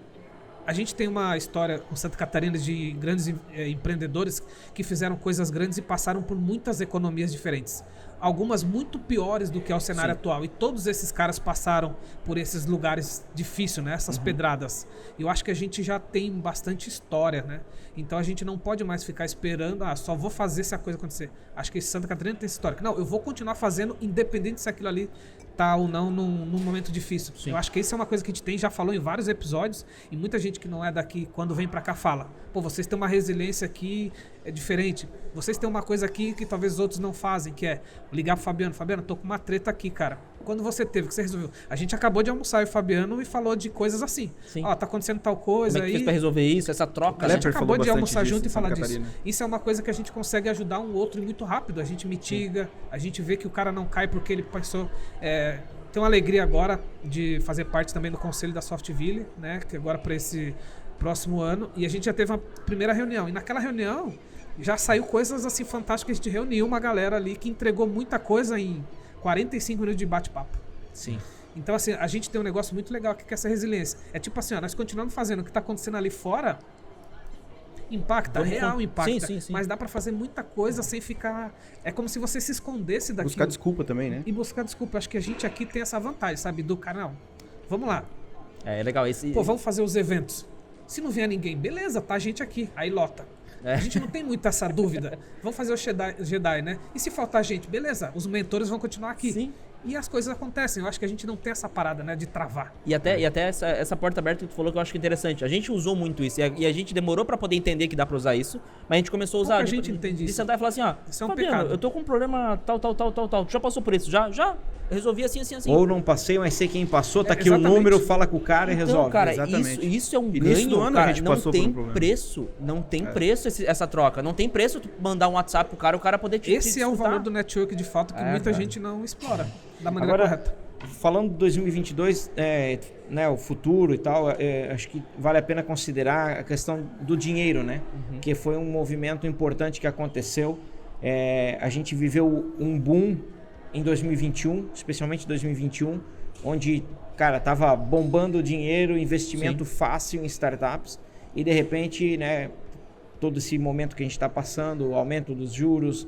A gente tem uma história com Santa Catarina de grandes empreendedores que fizeram coisas grandes e passaram por muitas economias diferentes. Algumas muito piores do que é o cenário atual. E todos esses caras passaram por esses lugares difíceis, né? Essas pedradas. E eu acho que a gente já tem bastante história, né? Então a gente não pode mais ficar esperando, só vou fazer se a coisa acontecer. Acho que Santa Catarina tem essa história. Não, eu vou continuar fazendo independente se aquilo ali tá ou não num momento difícil. Sim. Eu acho que isso é uma coisa que a gente já falou em vários episódios, e muita gente que não é daqui, quando vem pra cá, fala, pô, vocês têm uma resiliência aqui diferente. Vocês têm uma coisa aqui que talvez os outros não fazem, que é ligar pro Fabiano. Fabiano, tô com uma treta aqui, cara. Quando você teve, que você resolveu? A gente acabou de almoçar e o Fabiano e falou de coisas assim. Ó, tá acontecendo tal coisa. Como é que fez pra resolver isso, essa troca? A gente acabou de almoçar junto e falar disso. Isso é uma coisa que a gente consegue ajudar um outro muito rápido. A gente mitiga, a gente vê que o cara não cai porque ele passou... Tenho uma alegria agora de fazer parte também do conselho da Softville, né? Que agora para esse próximo ano. E a gente já teve uma primeira reunião. E naquela reunião, já saiu coisas assim fantásticas. A gente reuniu uma galera ali que entregou muita coisa em 45 minutos de bate-papo. Sim. Então, assim, a gente tem um negócio muito legal aqui que é essa resiliência. É tipo assim, ó, nós continuamos fazendo o que tá acontecendo ali fora, impacta, real impacta. Sim. Mas dá pra fazer muita coisa sem ficar... É como se você se escondesse daquilo. Buscar desculpa também, né? E buscar desculpa. Acho que a gente aqui tem essa vantagem, sabe? Do canal. Vamos lá. É legal. Pô, vamos fazer os eventos. Se não vier ninguém, beleza, tá a gente aqui. Aí lota. A gente não tem muito essa dúvida. Vamos fazer o Jedi, né? E se faltar gente, beleza, os mentores vão continuar aqui. Sim. E as coisas acontecem. Eu acho que a gente não tem essa parada, né, de travar. E até essa porta aberta que tu falou que eu acho que é interessante. A gente usou muito isso. E a gente demorou pra poder entender que dá pra usar isso. Mas a gente começou a usar. Pouca gente entende de isso. sentar e falar assim, ó, Isso é um Fabiano, pecado. eu tô com um problema tal. Tu já passou por isso? Já. Resolvi assim. Ou não passei, mas sei quem passou, tá aqui o exatamente. número, fala com o cara e Então, resolve. cara, exatamente. isso é um Início do ganho, ano a cara. gente Não passou por um tem problema. preço. Não tem preço essa troca. Não tem preço tu mandar um WhatsApp pro cara, o cara poder te Esse é o escutar. valor do network, de fato, que muita gente não explora da maneira Agora, correta. falando de 2022, né, o futuro e tal, acho que vale a pena considerar a questão do dinheiro, né? Que foi um movimento importante que aconteceu. A gente viveu um boom em 2021, especialmente 2021, onde, cara, tava bombando o dinheiro, investimento fácil em startups, e de repente, né, todo esse momento que a gente está passando, o aumento dos juros,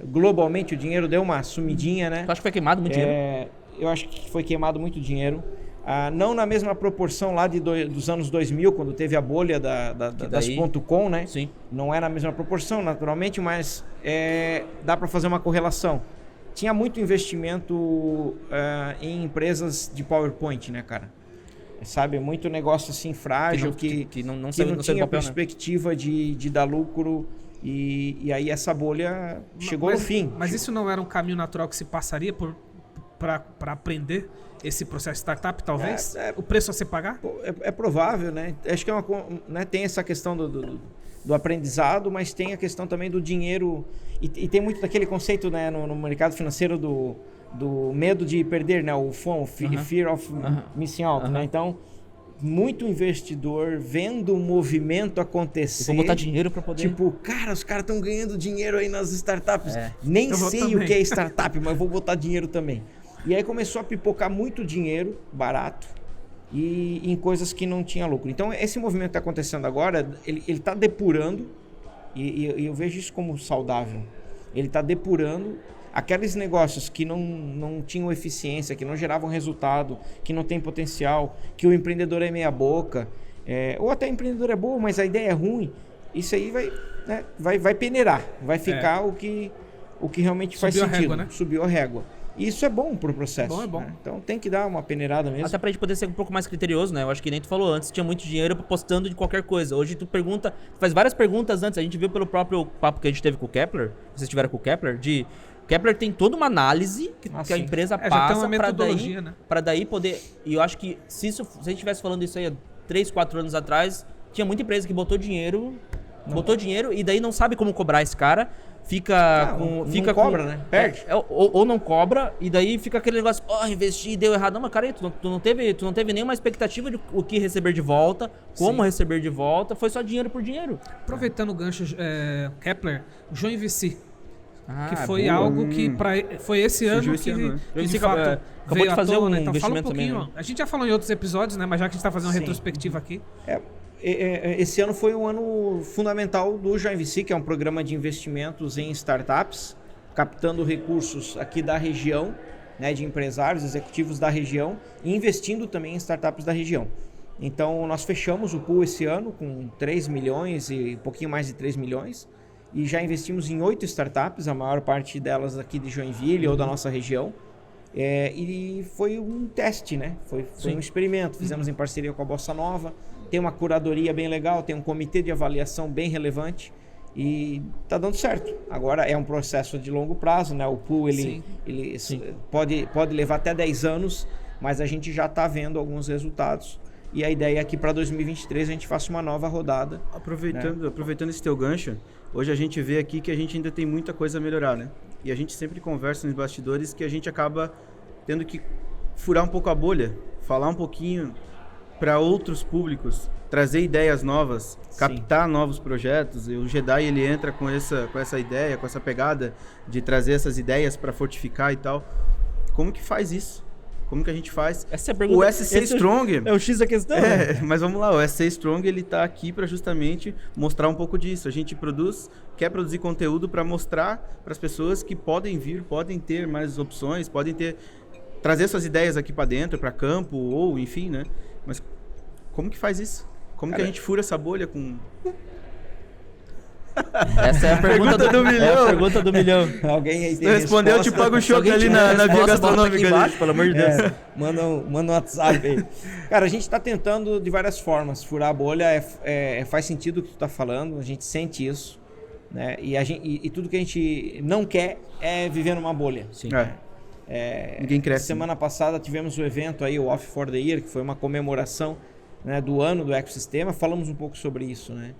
globalmente o dinheiro deu uma sumidinha, né? Tu acha que foi queimado muito dinheiro? Eu acho que foi queimado muito dinheiro. Não na mesma proporção lá dos anos 2000, quando teve a bolha das .com, né? Sim. Não é na mesma proporção, naturalmente, mas dá para fazer uma correlação. Tinha muito investimento em empresas de PowerPoint, né, cara? Sabe, muito negócio assim frágil que não tinha perspectiva de dar lucro. E aí essa bolha chegou no fim. Mas isso não era um caminho natural que se passaria para aprender esse processo de startup, talvez? O preço a se pagar? É provável, né? Acho que né, tem essa questão do aprendizado, mas tem a questão também do dinheiro. E tem muito daquele conceito, né, no mercado financeiro do medo de perder, né? O FOMO, Fear of Missing Out, né? Então, muito investidor vendo o movimento acontecer. Vou botar dinheiro para poder... Tipo, cara, os caras estão ganhando dinheiro aí nas startups. Nem Eu vou sei também. o que é startup, mas vou botar dinheiro também. E aí começou a pipocar muito dinheiro, barato, e em coisas que não tinha lucro. Então, esse movimento que está acontecendo agora, ele está depurando, e eu vejo isso como saudável. Ele está depurando aqueles negócios que não tinham eficiência, que não geravam resultado, que não tem potencial, que o empreendedor é meia boca, ou até o empreendedor é bom, mas a ideia é ruim. Isso aí vai peneirar, vai ficar o que realmente faz Subiu a sentido. régua, né? Subiu a régua. E isso é bom pro processo. É bom. Né? Então tem que dar uma peneirada mesmo. Até pra gente poder ser um pouco mais criterioso, né? Eu acho que nem tu falou antes, tinha muito dinheiro postando de qualquer coisa. Hoje tu faz várias perguntas antes. A gente viu pelo próprio papo que a gente teve com o Kepler, vocês tiveram com o Kepler, Kepler tem toda uma análise que a empresa já tem passa uma metodologia, né? Pra daí poder... E eu acho que se a gente estivesse falando isso aí há 3, 4 anos atrás, tinha muita empresa que botou dinheiro e daí não sabe como cobrar esse cara. Não cobra, né? Perde. Ou não cobra, e daí fica aquele negócio, investi, deu errado. Não, mas cara, tu não teve nenhuma expectativa de o que receber de volta, como receber de volta, foi só dinheiro por dinheiro. Aproveitando o gancho, Kepler, Join VC, que foi boa. algo que foi esse ano esse que, ano, né? que de Esse fato acabou veio de à fazer tona. um Então fala um investimento pouquinho, também, né? a gente já falou em outros episódios, né? Mas já que a gente tá fazendo uma Sim. retrospectiva aqui. Esse ano foi um ano fundamental do Join VC, que é um programa de investimentos em startups, captando recursos aqui da região, né, de empresários, executivos da região, e investindo também em startups da região. Então, nós fechamos o pool esse ano com 3 milhões e um pouquinho mais de 3 milhões, e já investimos em 8 startups, a maior parte delas aqui de Joinville ou da nossa região. E foi um teste, né? Foi um experimento. Fizemos em parceria com a Bossa Nova. Tem uma curadoria bem legal, tem um comitê de avaliação bem relevante e tá dando certo. Agora é um processo de longo prazo, né? O pool ele pode levar até 10 anos, mas a gente já está vendo alguns resultados. E a ideia é que para 2023 a gente faça uma nova rodada. Aproveitando esse teu gancho, hoje a gente vê aqui que a gente ainda tem muita coisa a melhorar, né? E a gente sempre conversa nos bastidores que a gente acaba tendo que furar um pouco a bolha, falar um pouquinho para outros públicos, trazer ideias novas, captar novos projetos. E o Jedi, ele entra com essa ideia, com essa pegada de trazer essas ideias para fortificar e tal. Como que faz isso? Como que a gente faz? Essa é a pergunta. O SC Strong... É o X da questão. Mas vamos lá, o SC Strong, ele tá aqui para justamente mostrar um pouco disso. A gente quer produzir conteúdo para mostrar para as pessoas que podem vir, podem ter mais opções, podem trazer suas ideias aqui para dentro, para campo, ou enfim, né? Mas como que faz isso? Como que a gente fura essa bolha com... Essa é a pergunta do milhão. É a pergunta do milhão. Alguém aí tem respondeu, eu te pago o choque ali na via gastronômica. Aqui embaixo, pelo amor de Deus. Manda um WhatsApp aí. Cara, a gente tá tentando de várias formas. Furar a bolha faz sentido o que tu tá falando, a gente sente isso. Né? E tudo que a gente não quer é viver numa bolha. Sim. Ninguém cresce. Semana passada tivemos o evento aí, o Off for the Year, que foi uma comemoração, né, do ano do ecossistema. Falamos um pouco sobre isso, né?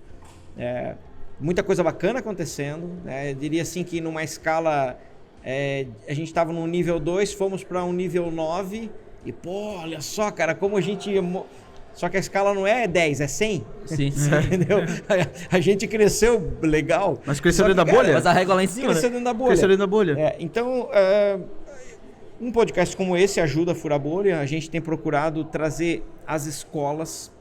Muita coisa bacana acontecendo, né? Eu diria assim que numa escala, a gente estava no nível 2, fomos para um nível 9 e pô, olha só, cara, como a gente... Só que a escala não é 10, é 100. Sim. Entendeu? A gente cresceu legal. Mas cresceu dentro da bolha? Mas a régua lá em cima, cresceu dentro da bolha. Cresceu dentro da bolha. Então, um podcast como esse ajuda a furar a bolha. A gente tem procurado trazer as escolas...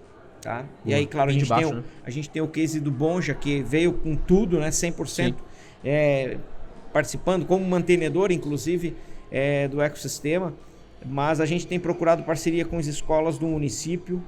Tá? E aí, claro, a gente tem o case do Bonja, que veio com tudo, né? 100% participando, como mantenedor, inclusive, do ecossistema. Mas a gente tem procurado parceria com as escolas do município.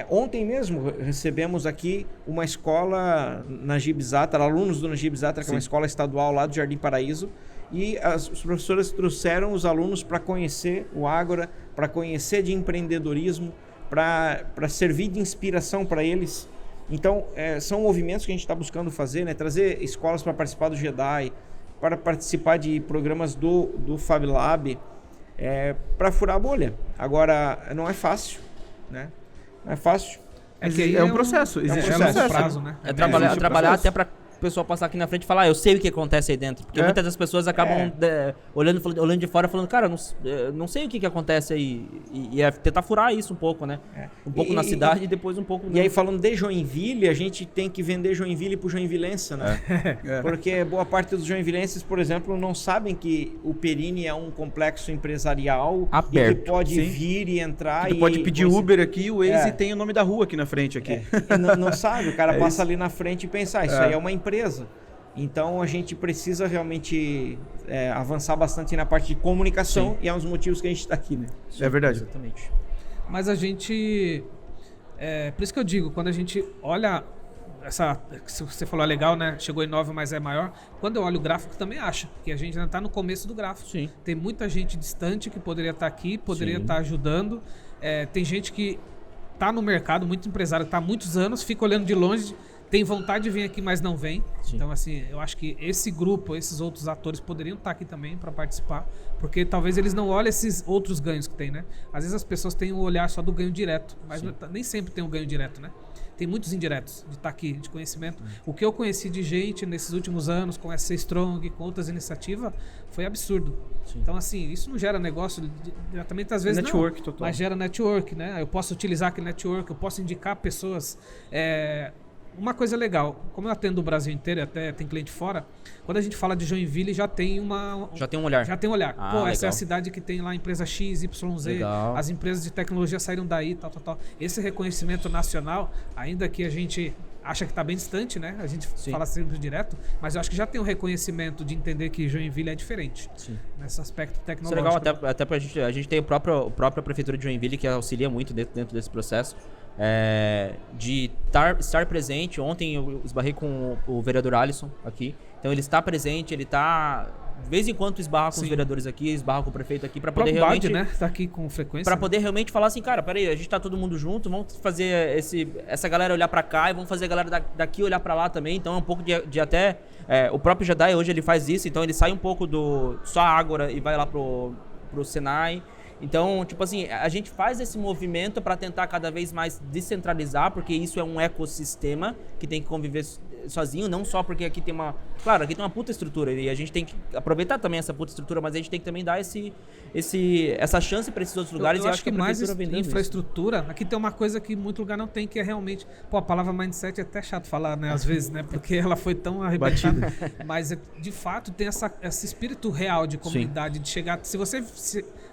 Ontem mesmo recebemos aqui uma escola na Gibzatra, alunos do Gibzatra, que é uma escola estadual lá do Jardim Paraíso. E os professores trouxeram os alunos para conhecer o Ágora, para conhecer de empreendedorismo, para servir de inspiração para eles. Então, são movimentos que a gente está buscando fazer, né? Trazer escolas para participar do Jedi, para participar de programas do Fab Lab, para furar a bolha. Agora, não é fácil, né? Não é fácil. É um processo. Existe um processo. Prazo, né? Trabalhar até para o pessoal passar aqui na frente e falar, eu sei o que acontece aí dentro. Porque muitas das pessoas acabam olhando de fora falando, cara, não sei o que acontece aí. E tentar furar isso um pouco, né? Um pouco na cidade e depois um pouco... E aí, falando de Joinville, a gente tem que vender Joinville pro joinvilense, né? Porque boa parte dos joinvilenses, por exemplo, não sabem que o Perini é um complexo empresarial aberto. E que pode vir e entrar. Tu pode pedir Uber aqui, o Waze tem o nome da rua aqui na frente. Aqui. Não sabe, o cara passa ali na frente e pensa, isso aí é uma empresa. Então a gente precisa realmente avançar bastante na parte de comunicação. E é um dos motivos que a gente está aqui, né? É verdade. Exatamente. Mas a gente... por isso que eu digo, quando a gente olha se você falou legal, né? Chegou em 9, mas é maior. Quando eu olho o gráfico, também acho que a gente ainda está no começo do gráfico. Sim. Tem muita gente distante que poderia estar aqui, poderia estar ajudando. Tem gente que está no mercado, muito empresário que está há muitos anos, fica olhando de longe... Tem vontade de vir aqui, mas não vem. Sim. Então, assim, eu acho que esse grupo, esses outros atores poderiam estar aqui também para participar, porque talvez eles não olhem esses outros ganhos que tem, né? Às vezes as pessoas têm o olhar só do ganho direto, mas nem sempre tem um ganho direto, né? Tem muitos indiretos de estar aqui, de conhecimento. O que eu conheci de gente nesses últimos anos, com essa Strong, com outras iniciativas, foi absurdo. Sim. Então, assim, isso não gera negócio diretamente, às vezes network, não, total. Mas gera network, né? Eu posso utilizar aquele network, eu posso indicar pessoas... Uma coisa legal, como eu atendo o Brasil inteiro e até tem cliente fora, quando a gente fala de Joinville já tem um olhar. Já tem um olhar. Legal. Essa é a cidade que tem lá a empresa X, YZ, legal. As empresas de tecnologia saíram daí, tal. Esse reconhecimento nacional, ainda que a gente acha que está bem distante, né? A gente fala sempre direto, mas eu acho que já tem um reconhecimento de entender que Joinville é diferente. Sim. Nesse aspecto tecnológico. Isso é legal, até pra gente. A gente tem a própria prefeitura de Joinville que auxilia muito dentro desse processo. De estar presente. Ontem eu esbarrei com o vereador Alisson aqui. Então ele está presente, ele está... De vez em quando esbarra com os vereadores aqui, esbarra com o prefeito aqui, para poder realmente... né? Tá aqui com frequência. Para poder realmente falar assim, cara, peraí, a gente tá todo mundo junto, vamos fazer essa galera olhar para cá e vamos fazer a galera daqui olhar para lá também. Então é um pouco de até... o próprio Jedi hoje ele faz isso, então ele sai um pouco do só Ágora e vai lá pro Senai. Então, tipo assim, a gente faz esse movimento para tentar cada vez mais descentralizar, porque isso é um ecossistema que tem que conviver sozinho, não só porque aqui tem uma... Claro, aqui tem uma puta estrutura e a gente tem que aproveitar também essa puta estrutura, mas a gente tem que também dar essa chance para esses outros lugares. Eu acho que mais infraestrutura, isso. Aqui tem uma coisa que muito lugar não tem, que é realmente... Pô, a palavra mindset é até chato falar, né? Às vezes, né? Porque ela foi tão arrebatada. Mas, de fato, tem esse espírito real de comunidade, de chegar...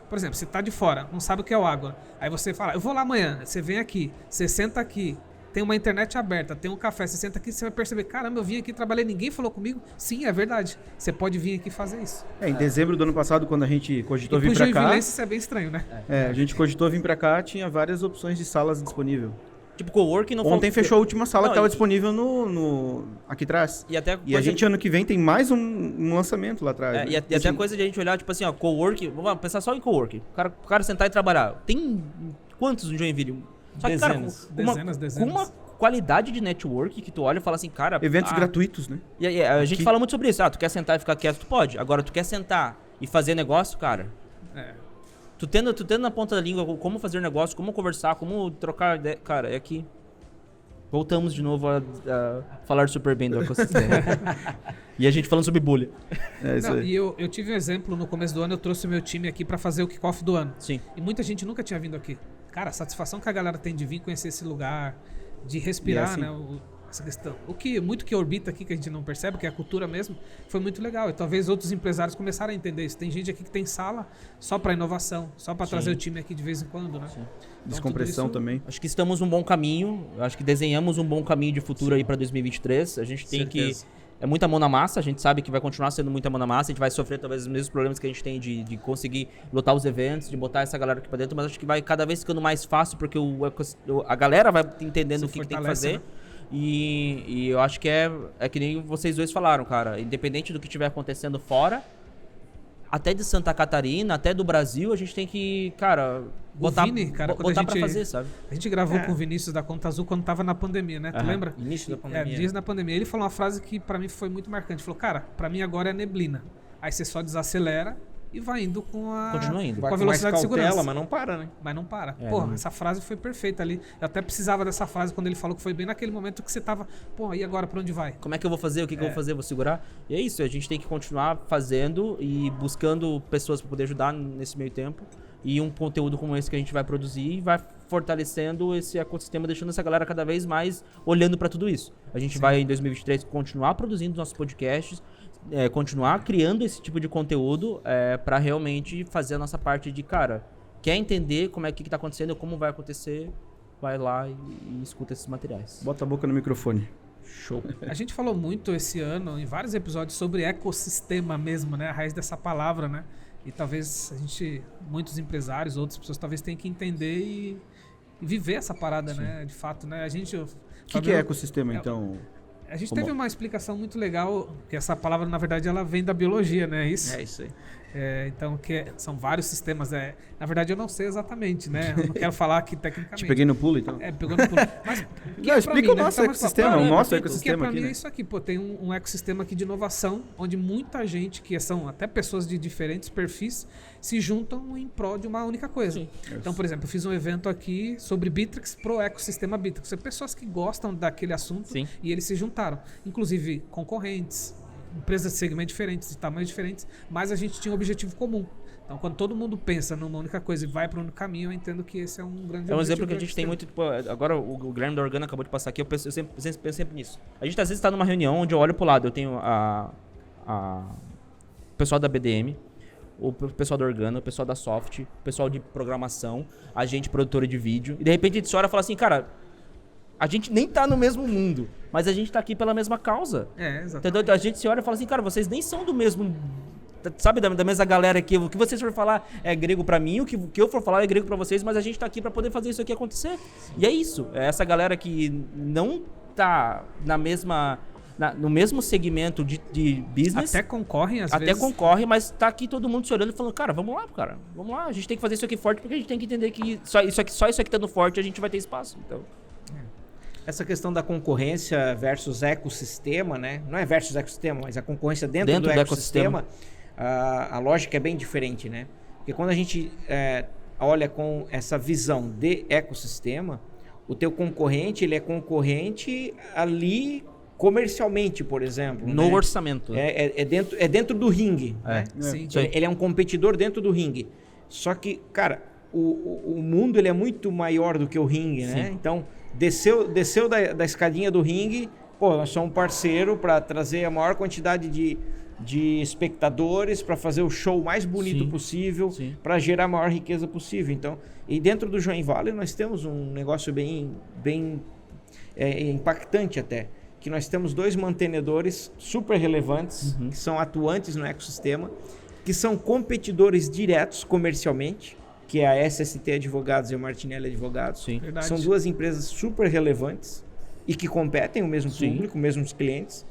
Por exemplo, você tá de fora, não sabe o que é o Ágora. Aí você fala, eu vou lá amanhã. Você vem aqui, você senta aqui, tem uma internet aberta, tem um café, você senta aqui, você vai perceber, caramba, eu vim aqui, trabalhei, ninguém falou comigo. Sim, é verdade. Você pode vir aqui fazer isso. Em dezembro do ano passado, quando a gente cogitou vir pra cá... Joinvilense, isso é bem estranho, né? A gente cogitou vir pra cá, tinha várias opções de salas disponíveis. Tipo, coworking não Ontem fechou a última sala que estava disponível no aqui atrás. E a gente, ano que vem, tem mais um lançamento lá atrás. E até a coisa de a gente olhar, tipo assim, ó, coworking, vamos pensar só em coworking. O cara sentar e trabalhar. Tem quantos no Joinville? Só que, dezenas. Com uma qualidade de network que tu olha e fala assim, cara... Eventos gratuitos, né? E a gente fala muito sobre isso. Tu quer sentar e ficar quieto, tu pode. Agora, tu quer sentar e fazer negócio, cara... Tu tendo na ponta da língua como fazer negócio, como conversar, como trocar ideia. Cara, é aqui. Voltamos de novo a falar super bem do ecossistema. E a gente falando sobre bullying. Isso aí. E eu tive um exemplo, no começo do ano eu trouxe o meu time aqui pra fazer o kickoff do ano. Sim. E muita gente nunca tinha vindo aqui. Cara, a satisfação que a galera tem de vir conhecer esse lugar, de respirar, né? Essa questão. Muito que orbita aqui, que a gente não percebe, que é a cultura mesmo, foi muito legal. E talvez outros empresários começaram a entender isso. Tem gente aqui que tem sala só para inovação, só para trazer o time aqui de vez em quando, né? Então, descompressão também. Acho que estamos num bom caminho. Acho que desenhamos um bom caminho de futuro aí para 2023. A gente tem que... É muita mão na massa, a gente sabe que vai continuar sendo muita mão na massa, a gente vai sofrer talvez os mesmos problemas que a gente tem de conseguir lotar os eventos, de botar essa galera aqui pra dentro, mas acho que vai cada vez ficando mais fácil, porque a galera vai entendendo o que tem que fazer. Né? E eu acho que é que nem vocês dois falaram, cara. Independente do que estiver acontecendo fora, até de Santa Catarina, até do Brasil, a gente tem que, cara, botar pra fazer, sabe? A gente gravou com o Vinícius da Conta Azul quando tava na pandemia, né? Tu lembra? Início da pandemia. Dias da pandemia. Ele falou uma frase que pra mim foi muito marcante. Ele falou, cara, pra mim agora é neblina. Aí você só desacelera e vai indo com a... Continua indo. Com a velocidade de segurança. Mas não para, né? Mas não para. Porra, essa frase foi perfeita ali. Eu até precisava dessa frase quando ele falou que foi bem naquele momento que você tava... Pô, e agora pra onde vai? Como é que eu vou fazer? O que eu vou fazer? Vou segurar? E é isso, a gente tem que continuar fazendo e buscando pessoas pra poder ajudar nesse meio tempo. E um conteúdo como esse que a gente vai produzir vai fortalecendo esse ecossistema, deixando essa galera cada vez mais olhando pra tudo isso. A gente vai, em 2023, continuar produzindo nossos podcasts, continuar criando esse tipo de conteúdo para realmente fazer a nossa parte de, cara, quer entender como é que tá acontecendo, como vai acontecer, vai lá e escuta esses materiais. Bota a boca no microfone. Show. A gente falou muito esse ano, em vários episódios, sobre ecossistema mesmo, né? A raiz dessa palavra, né? E talvez muitos empresários, outras pessoas, talvez tenham que entender e viver essa parada, né? De fato, né? O que é ecossistema, então? A gente teve uma explicação muito legal, que essa palavra, na verdade, ela vem da biologia, né? É isso aí. Então, são vários sistemas. Na verdade, eu não sei exatamente, né? Eu não quero falar aqui tecnicamente. Te peguei no pulo, então? Pegou no pulo. Mas não, explica o nosso ecossistema, o nosso ecossistema aqui, pra mim né? é isso aqui, pô. Tem um ecossistema aqui de inovação, onde muita gente, que são até pessoas de diferentes perfis, se juntam em prol de uma única coisa. Sim. Então, por exemplo, eu fiz um evento aqui sobre Bittrex pro ecossistema Bittrex. São pessoas que gostam daquele assunto. Sim. E eles se juntaram. Inclusive, concorrentes, empresas de segmentos diferentes, de tamanhos diferentes, mas a gente tinha um objetivo comum. Então, quando todo mundo pensa numa única coisa e vai para um único caminho, eu entendo que esse é um grande objetivo. É um exemplo que a gente tem muito... Tipo, agora o Guilherme da Organa acabou de passar aqui, eu penso sempre nisso. A gente às vezes está numa reunião onde eu olho pro lado, eu tenho o pessoal da BDM, o pessoal da Organa, o pessoal da Soft, o pessoal de programação, a gente produtora de vídeo, e de repente a gente olha e fala assim, cara, a gente nem tá no mesmo mundo, mas a gente tá aqui pela mesma causa. Exatamente. Entendeu? A gente se olha e fala assim, cara, vocês nem são do mesmo... Sabe, da mesma galera aqui, o que vocês for falar é grego pra mim, o que eu for falar é grego pra vocês, mas a gente tá aqui pra poder fazer isso aqui acontecer. E é isso, é essa galera que não tá no mesmo segmento de business. Até concorrem, às vezes. Até concorre, mas tá aqui todo mundo se olhando e falando, cara, vamos lá, a gente tem que fazer isso aqui forte, porque a gente tem que entender que só isso aqui estando forte, a gente vai ter espaço. Então... Essa questão da concorrência versus ecossistema, né? Não é versus ecossistema, mas a concorrência dentro do ecossistema. A lógica é bem diferente, né? Porque quando a gente olha com essa visão de ecossistema, o teu concorrente, ele é concorrente ali comercialmente, por exemplo. No né? orçamento. É dentro do ringue. Né? Sim. Ele é um competidor dentro do ringue. Só que, cara, o mundo ele é muito maior do que o ringue, né? Então, desceu da escadinha do ringue, pô, nós somos um parceiro para trazer a maior quantidade de espectadores, para fazer o show mais bonito possível, para gerar a maior riqueza possível. Então, e dentro do Join Valley nós temos um negócio bem impactante até, que nós temos 2 mantenedores super relevantes, que são atuantes no ecossistema, que são competidores diretos comercialmente, que é a SST Advogados e a Martinelli Advogados. Sim. São 2 empresas super relevantes e que competem o mesmo público, mesmos clientes,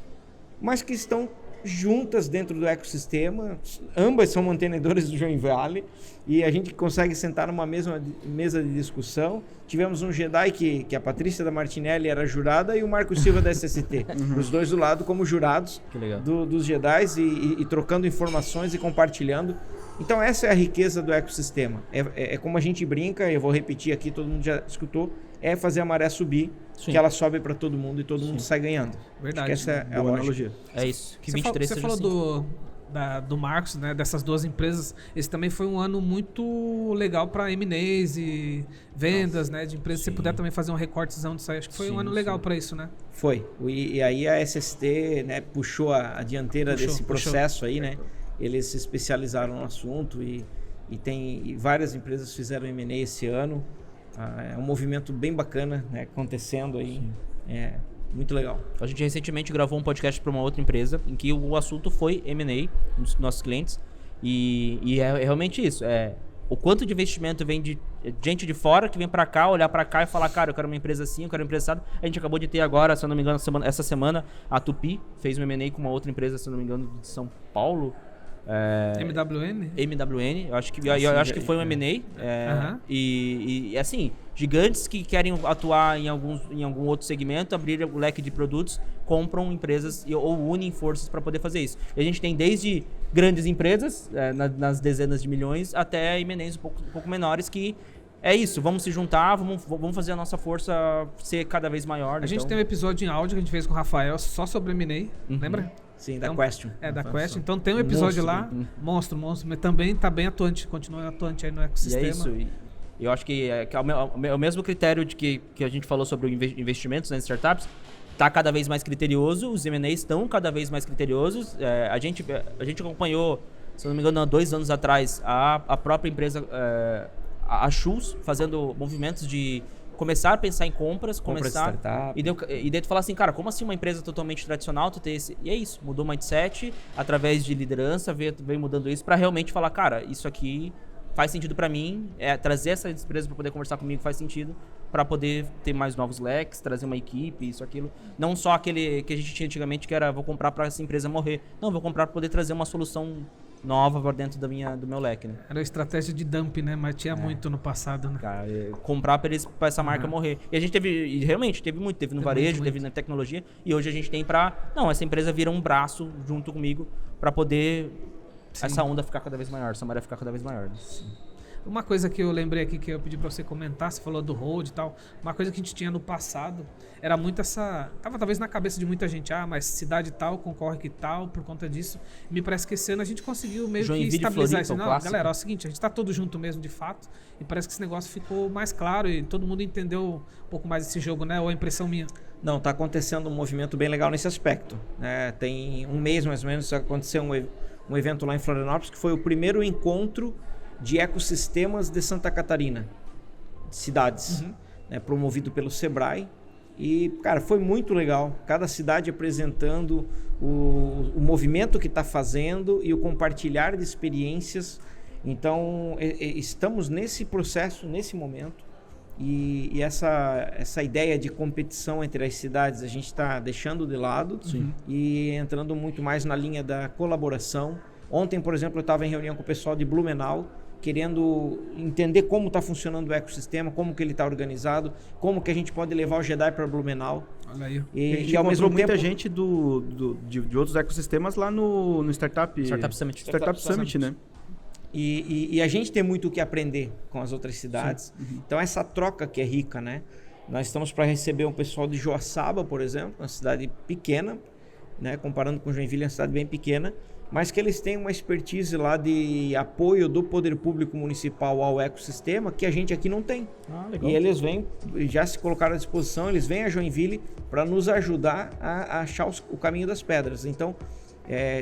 mas que estão juntas dentro do ecossistema. Ambas são mantenedores do Join Valley e a gente consegue sentar numa mesma mesa de discussão. Tivemos um Jedi que a Patrícia da Martinelli era jurada e o Marco Silva da SST. Os 2 do lado como jurados dos Jedis e trocando informações e compartilhando. Então essa é a riqueza do ecossistema. É como a gente brinca, eu vou repetir aqui, todo mundo já escutou, é fazer a maré subir, que ela sobe para todo mundo e todo mundo sai ganhando. Verdade. Acho que essa é a analogia. É isso. Que Você 23 você seja falou assim. do Marcos, né, dessas 2 empresas. Esse também foi um ano muito legal para M&As e vendas, né, de empresas. Se você puder também fazer um recortezão disso aí, acho que foi um ano legal para isso, né? Foi. E aí a SST, né, puxou a dianteira desse processo aí, né? Eles se especializaram no assunto e várias empresas fizeram M&A esse ano. É um movimento bem bacana, né, acontecendo aí. É muito legal. A gente recentemente gravou um podcast para uma outra empresa em que o assunto foi M&A dos nossos clientes e é realmente isso. O quanto de investimento vem de gente de fora que vem para cá, olhar para cá e falar, cara, eu quero uma empresa assim, eu quero uma empresa assim. A gente acabou de ter agora, se eu não me engano, essa semana, a Tupi fez um M&A com uma outra empresa, se eu não me engano, de São Paulo. MWN, eu acho que foi um M&A e assim, gigantes que querem atuar em algum outro segmento, abrir o leque de produtos, compram empresas ou unem forças para poder fazer isso. E a gente tem desde grandes empresas, nas dezenas de milhões, até M&As um pouco menores que é isso, vamos se juntar, vamos fazer a nossa força ser cada vez maior. A gente tem um episódio em áudio que a gente fez com o Rafael só sobre M&A, lembra? Sim, da Question. Da Question. Então tem um episódio lá, monstro, mas também está bem atuante, continua atuante aí no ecossistema. E é isso. Eu acho que é o mesmo critério de que a gente falou sobre investimentos, né, em startups, está cada vez mais criterioso, os M&As estão cada vez mais criteriosos. A gente acompanhou, se não me engano, há 2 anos atrás, a própria empresa, a Shoes, fazendo movimentos de começar a pensar em compras e daí tu falar assim, cara, como assim uma empresa totalmente tradicional tu ter esse... E é isso, mudou o mindset, através de liderança, veio mudando isso para realmente falar, cara, isso aqui faz sentido para mim, trazer essa empresa para poder conversar comigo faz sentido, para poder ter mais novos leques, trazer uma equipe, isso, aquilo. Não só aquele que a gente tinha antigamente, que era, vou comprar para essa empresa morrer. Não, vou comprar para poder trazer uma solução nova para dentro do meu leque, né? Era a estratégia de dump, né? Mas tinha muito no passado, né? Cara, comprar para essa marca morrer. E a gente realmente teve muito. Teve no varejo, teve na tecnologia. E hoje a gente tem essa empresa vira um braço junto comigo para poder essa onda ficar cada vez maior, essa maré ficar cada vez maior. Né? Uma coisa que eu lembrei aqui que eu pedi pra você comentar, você falou do hold e tal, uma coisa que a gente tinha no passado era muito tava talvez na cabeça de muita gente, mas cidade tal concorre que tal, por conta disso. Me parece que esse ano a gente conseguiu meio que estabilizar isso. Não, galera, é o seguinte, a gente tá todo junto mesmo de fato, e parece que esse negócio ficou mais claro e todo mundo entendeu um pouco mais esse jogo, né? Ou a impressão minha? Não, tá acontecendo um movimento bem legal nesse aspecto. Tem um mês mais ou menos, aconteceu um evento lá em Florianópolis, que foi o primeiro encontro de ecossistemas de Santa Catarina, de cidades, promovido pelo Sebrae. E, cara, foi muito legal. Cada cidade apresentando o movimento que está fazendo e o compartilhar de experiências. Então, estamos nesse processo, nesse momento. E essa ideia de competição entre as cidades a gente está deixando de lado. Sim. E entrando muito mais na linha da colaboração. Ontem, por exemplo, eu estava em reunião com o pessoal de Blumenau, querendo entender como está funcionando o ecossistema, como que ele está organizado, como que a gente pode levar o Jedi para Blumenau. Olha aí. E ao mesmo tempo muita gente de outros ecossistemas lá no Startup Summit. Startup Summit, né? E a gente tem muito o que aprender com as outras cidades. Então essa troca que é rica, né? Nós estamos para receber um pessoal de Joaçaba, por exemplo, uma cidade pequena, né? Comparando com Joinville, é uma cidade bem pequena, mas que eles têm uma expertise lá de apoio do poder público municipal ao ecossistema que a gente aqui não tem. Legal. E eles vêm, já se colocaram à disposição, eles vêm a Joinville para nos ajudar a achar o caminho das pedras. Então,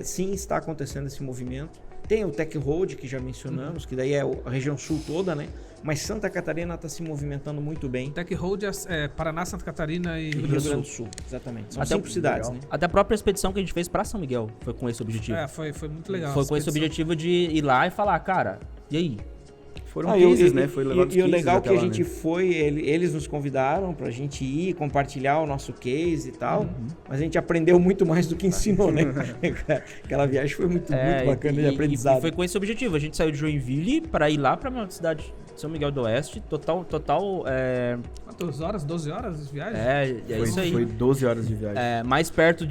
sim, está acontecendo esse movimento. Tem o Tech Road, que já mencionamos, que daí é a região sul toda, né? Mas Santa Catarina está se movimentando muito bem. Tech Road é Paraná, Santa Catarina e Rio Grande do Sul. Exatamente. São Até 5 cidades, né? Até a própria expedição que a gente fez pra São Miguel foi com esse objetivo. Foi muito legal. Foi com esse objetivo de ir lá e falar, cara, e aí? Foram cases, né? Foi levado E o legal é que a gente foi, eles nos convidaram pra gente ir, compartilhar o nosso case e tal, mas a gente aprendeu muito mais do que ensinou, né? Aquela viagem foi muito bacana de aprendizado. E foi com esse objetivo, a gente saiu de Joinville para ir lá pra minha cidade, São Miguel do Oeste, total... Quantas horas? 12 horas de viagem? É isso aí. Foi 12 horas de viagem. Mais perto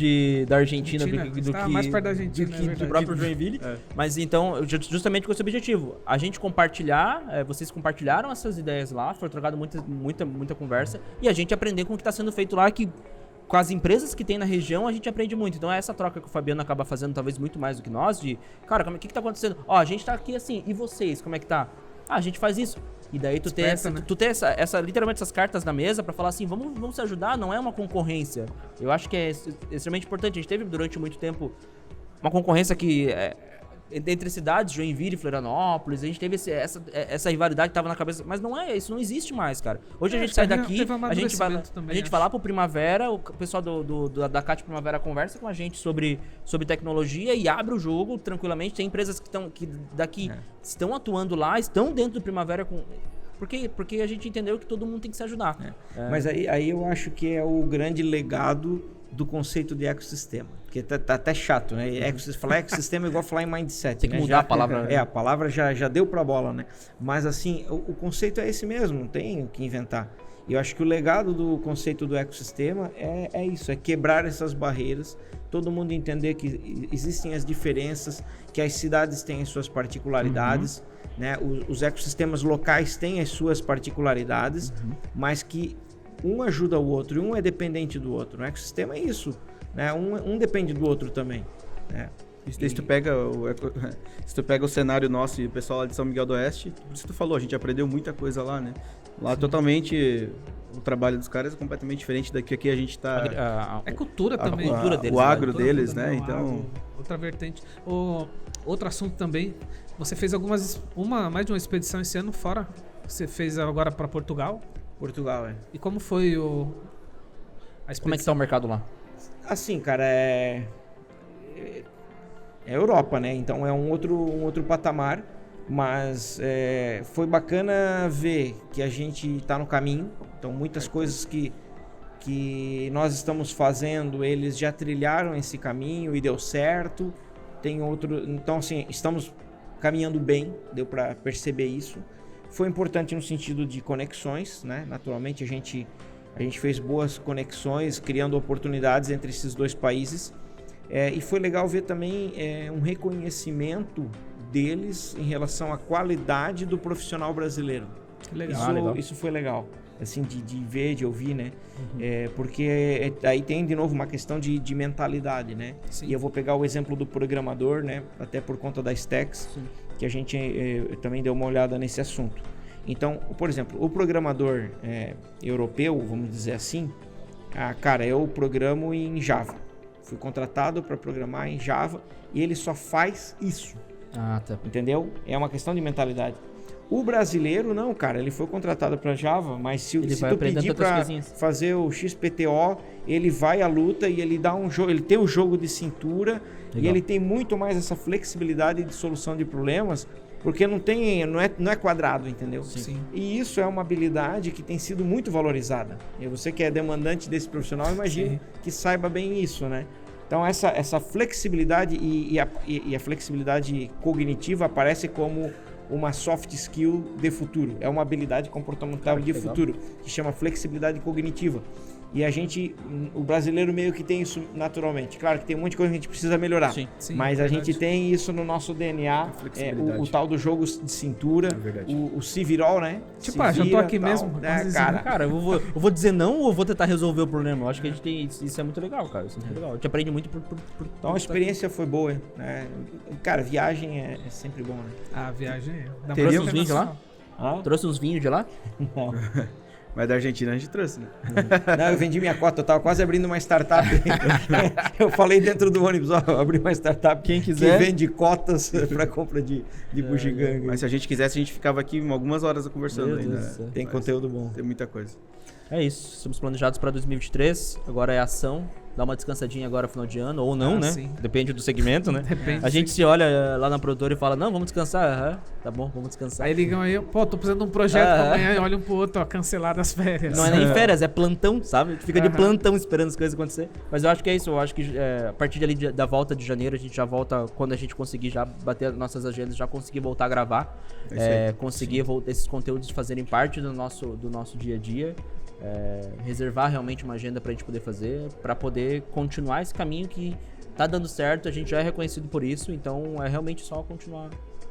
da Argentina do que mais perto da Argentina, do próprio Joinville. Mas então, justamente com esse objetivo, a gente compartilhar, vocês compartilharam essas ideias lá, foi trocado muita conversa, e a gente aprender com o que está sendo feito lá, que com as empresas que tem na região, a gente aprende muito. Então é essa troca que o Fabiano acaba fazendo, talvez muito mais do que nós, de, cara, o que tá acontecendo? Ó, a gente tá aqui assim, e vocês, como é que tá? A gente faz isso. E daí tu tem literalmente essas cartas na mesa pra falar assim, vamos se ajudar, não é uma concorrência. Eu acho que é extremamente importante. A gente teve durante muito tempo uma concorrência que entre cidades, Joinville e Florianópolis, a gente teve essa rivalidade que tava na cabeça, mas isso não existe mais, cara. Hoje a gente sai daqui, a gente vai lá pro Primavera, o pessoal da CAT Primavera conversa com a gente sobre tecnologia e abre o jogo tranquilamente. Tem empresas que daqui estão atuando lá, estão dentro do Primavera porque a gente entendeu que todo mundo tem que se ajudar. Mas aí eu acho que é o grande legado do conceito de ecossistema. Porque tá até chato, né? Falar ecossistema é igual falar em mindset. Tem que mudar a palavra. A palavra já deu pra bola, né? Mas assim, o conceito é esse mesmo, não tem o que inventar. E eu acho que o legado do conceito do ecossistema é isso, é quebrar essas barreiras, todo mundo entender que existem as diferenças, que as cidades têm as suas particularidades, né? Os ecossistemas locais têm as suas particularidades, mas que um ajuda o outro e um é dependente do outro. O ecossistema é isso, né? Um depende do outro também, né? Se tu pega o cenário nosso e o pessoal lá de São Miguel do Oeste, por isso tu falou, a gente aprendeu muita coisa lá, né? Lá totalmente o trabalho dos caras é completamente diferente daqui a gente tá... É cultura também. Cultura deles, o agro deles, né? Então... Outra vertente. Outro assunto também, você fez mais de uma expedição esse ano fora, você fez agora para Portugal. Portugal, E como foi a expedição? Como é que tá o mercado lá? Assim, cara, é Europa, né? Então é um outro patamar, mas foi bacana ver que a gente tá no caminho. Então muitas coisas que nós estamos fazendo, eles já trilharam esse caminho e deu certo. Então assim, estamos caminhando bem, deu para perceber isso. Foi importante no sentido de conexões, né? Naturalmente a gente fez boas conexões, criando oportunidades entre esses dois países. E foi legal ver também um reconhecimento deles em relação à qualidade do profissional brasileiro. Que legal. Isso foi legal, assim, de ver, de ouvir, né? Porque aí tem de novo uma questão de mentalidade, né? Sim. E eu vou pegar o exemplo do programador, né? Até por conta da Stacks, que a gente também deu uma olhada nesse assunto. Então, por exemplo, o programador europeu, vamos dizer assim, cara, eu programo em Java. Fui contratado para programar em Java e ele só faz isso. Tá. Entendeu? É uma questão de mentalidade. O brasileiro, não, cara, ele foi contratado para Java, mas se tu pedir para fazer o XPTO, ele vai à luta e ele dá um jogo, ele tem o jogo de cintura. Legal. E ele tem muito mais essa flexibilidade de solução de problemas, porque não é quadrado, entendeu? Sim. E isso é uma habilidade que tem sido muito valorizada. E você que é demandante desse profissional, imagino que saiba bem isso, né? Então essa flexibilidade e a flexibilidade cognitiva aparece como uma soft skill de futuro. É uma habilidade comportamental de futuro, que chama flexibilidade cognitiva. E o brasileiro meio que tem isso naturalmente. Claro que tem um monte de coisa que a gente precisa melhorar. Sim, mas a gente tem isso no nosso DNA. O tal do jogo de cintura, o se virol, né? Tipo, já tô aqui mesmo. Cara, eu vou dizer não ou eu vou tentar resolver o problema? Eu acho que a gente tem. Isso é muito legal, cara. Isso é muito legal. A gente aprende muito por então a experiência foi boa, né? Cara, viagem é sempre bom, né? A viagem é. Trouxe uns vinhos de lá? Trouxe uns vinhos de lá? Não. Mas da Argentina a gente trouxe, né? Não, eu vendi minha cota, eu tava quase abrindo uma startup. Eu falei dentro do ônibus, abri uma startup. Quem quiser. Que vende cotas para compra de bugiganga. Mas se a gente quisesse, a gente ficava aqui algumas horas conversando ainda. Tem conteúdo bom. Tem muita coisa. É isso, estamos planejados para 2023, agora é ação. Dá uma descansadinha agora no final de ano, ou não, né? Sim. Depende do segmento, né? Depende. A gente se olha lá na produtora e fala, não, vamos descansar. Tá bom, vamos descansar. Aí ligam aí, pô, tô precisando de um projeto pra amanhã e olha um pro outro, ó, cancelar as férias. Não é nem férias, é plantão, sabe? A gente fica de plantão esperando as coisas acontecer. Mas eu acho que é isso, eu acho que a partir ali da volta de janeiro, a gente já volta, quando a gente conseguir já bater as nossas agendas, já conseguir voltar a gravar. Conseguir esses conteúdos fazerem parte do nosso dia a dia. Reservar realmente uma agenda pra gente poder fazer, pra poder continuar esse caminho que tá dando certo, a gente já é reconhecido por isso, então é realmente só continuar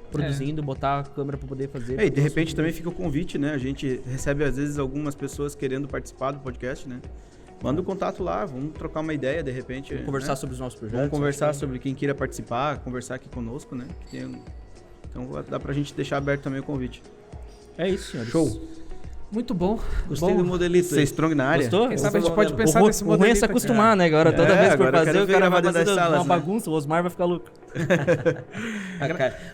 produzindo, botar a câmera pra poder fazer. E de repente também fica o convite, né? A gente recebe às vezes algumas pessoas querendo participar do podcast, né? Manda um contato lá, vamos trocar uma ideia de repente. Vamos conversar sobre os nossos projetos. Vamos conversar sobre quem queira participar, conversar aqui conosco, né? Então dá pra gente deixar aberto também o convite. É isso, senhores. Show! Muito bom. Gostei do modelito. Ser strong na área. Gostou? Quem sabe a gente pode pensar nesse modelito. O ruim é se acostumar, né? Agora toda vez que for fazer, o cara vai fazer uma bagunça, o Osmar vai ficar louco.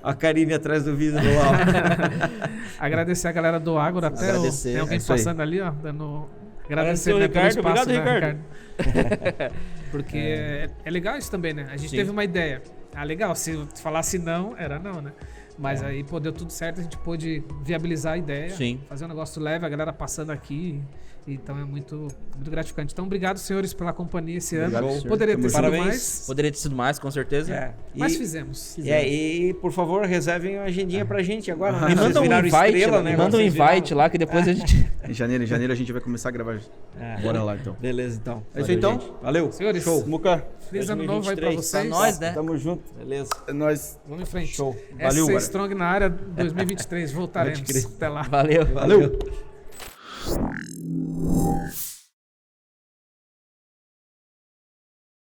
A Karine atrás do vidro lá. Agradecer a galera do Ágora até. Tem alguém passando ali, ó, dando... Agradecer, né, pelo espaço, obrigado, Ricardo. Porque é legal isso também, né? A gente teve uma ideia. Legal, se falasse não, era não, né? Mas aí, pô, deu tudo certo, a gente pôde viabilizar a ideia, fazer um negócio leve, a galera passando aqui. Então é muito gratificante. Então, obrigado, senhores, pela companhia esse ano. Poderia ter sido mais. Poderia ter sido mais, com certeza. Mas fizemos. E, por favor, reservem uma agendinha pra gente agora. Me manda um invite, me manda um invite lá que depois a gente... Em janeiro a gente vai começar a gravar. Bora lá, então. Beleza, então. É isso aí, então. Valeu. Senhores, show. Muca. Feliz ano novo aí pra vocês. Pra nós, né? Tamo junto. Beleza. É nóis. Vamos em frente. Show. Valeu, Valeu, Strong na área 2023. Voltaremos. Até lá. Valeu. Valeu.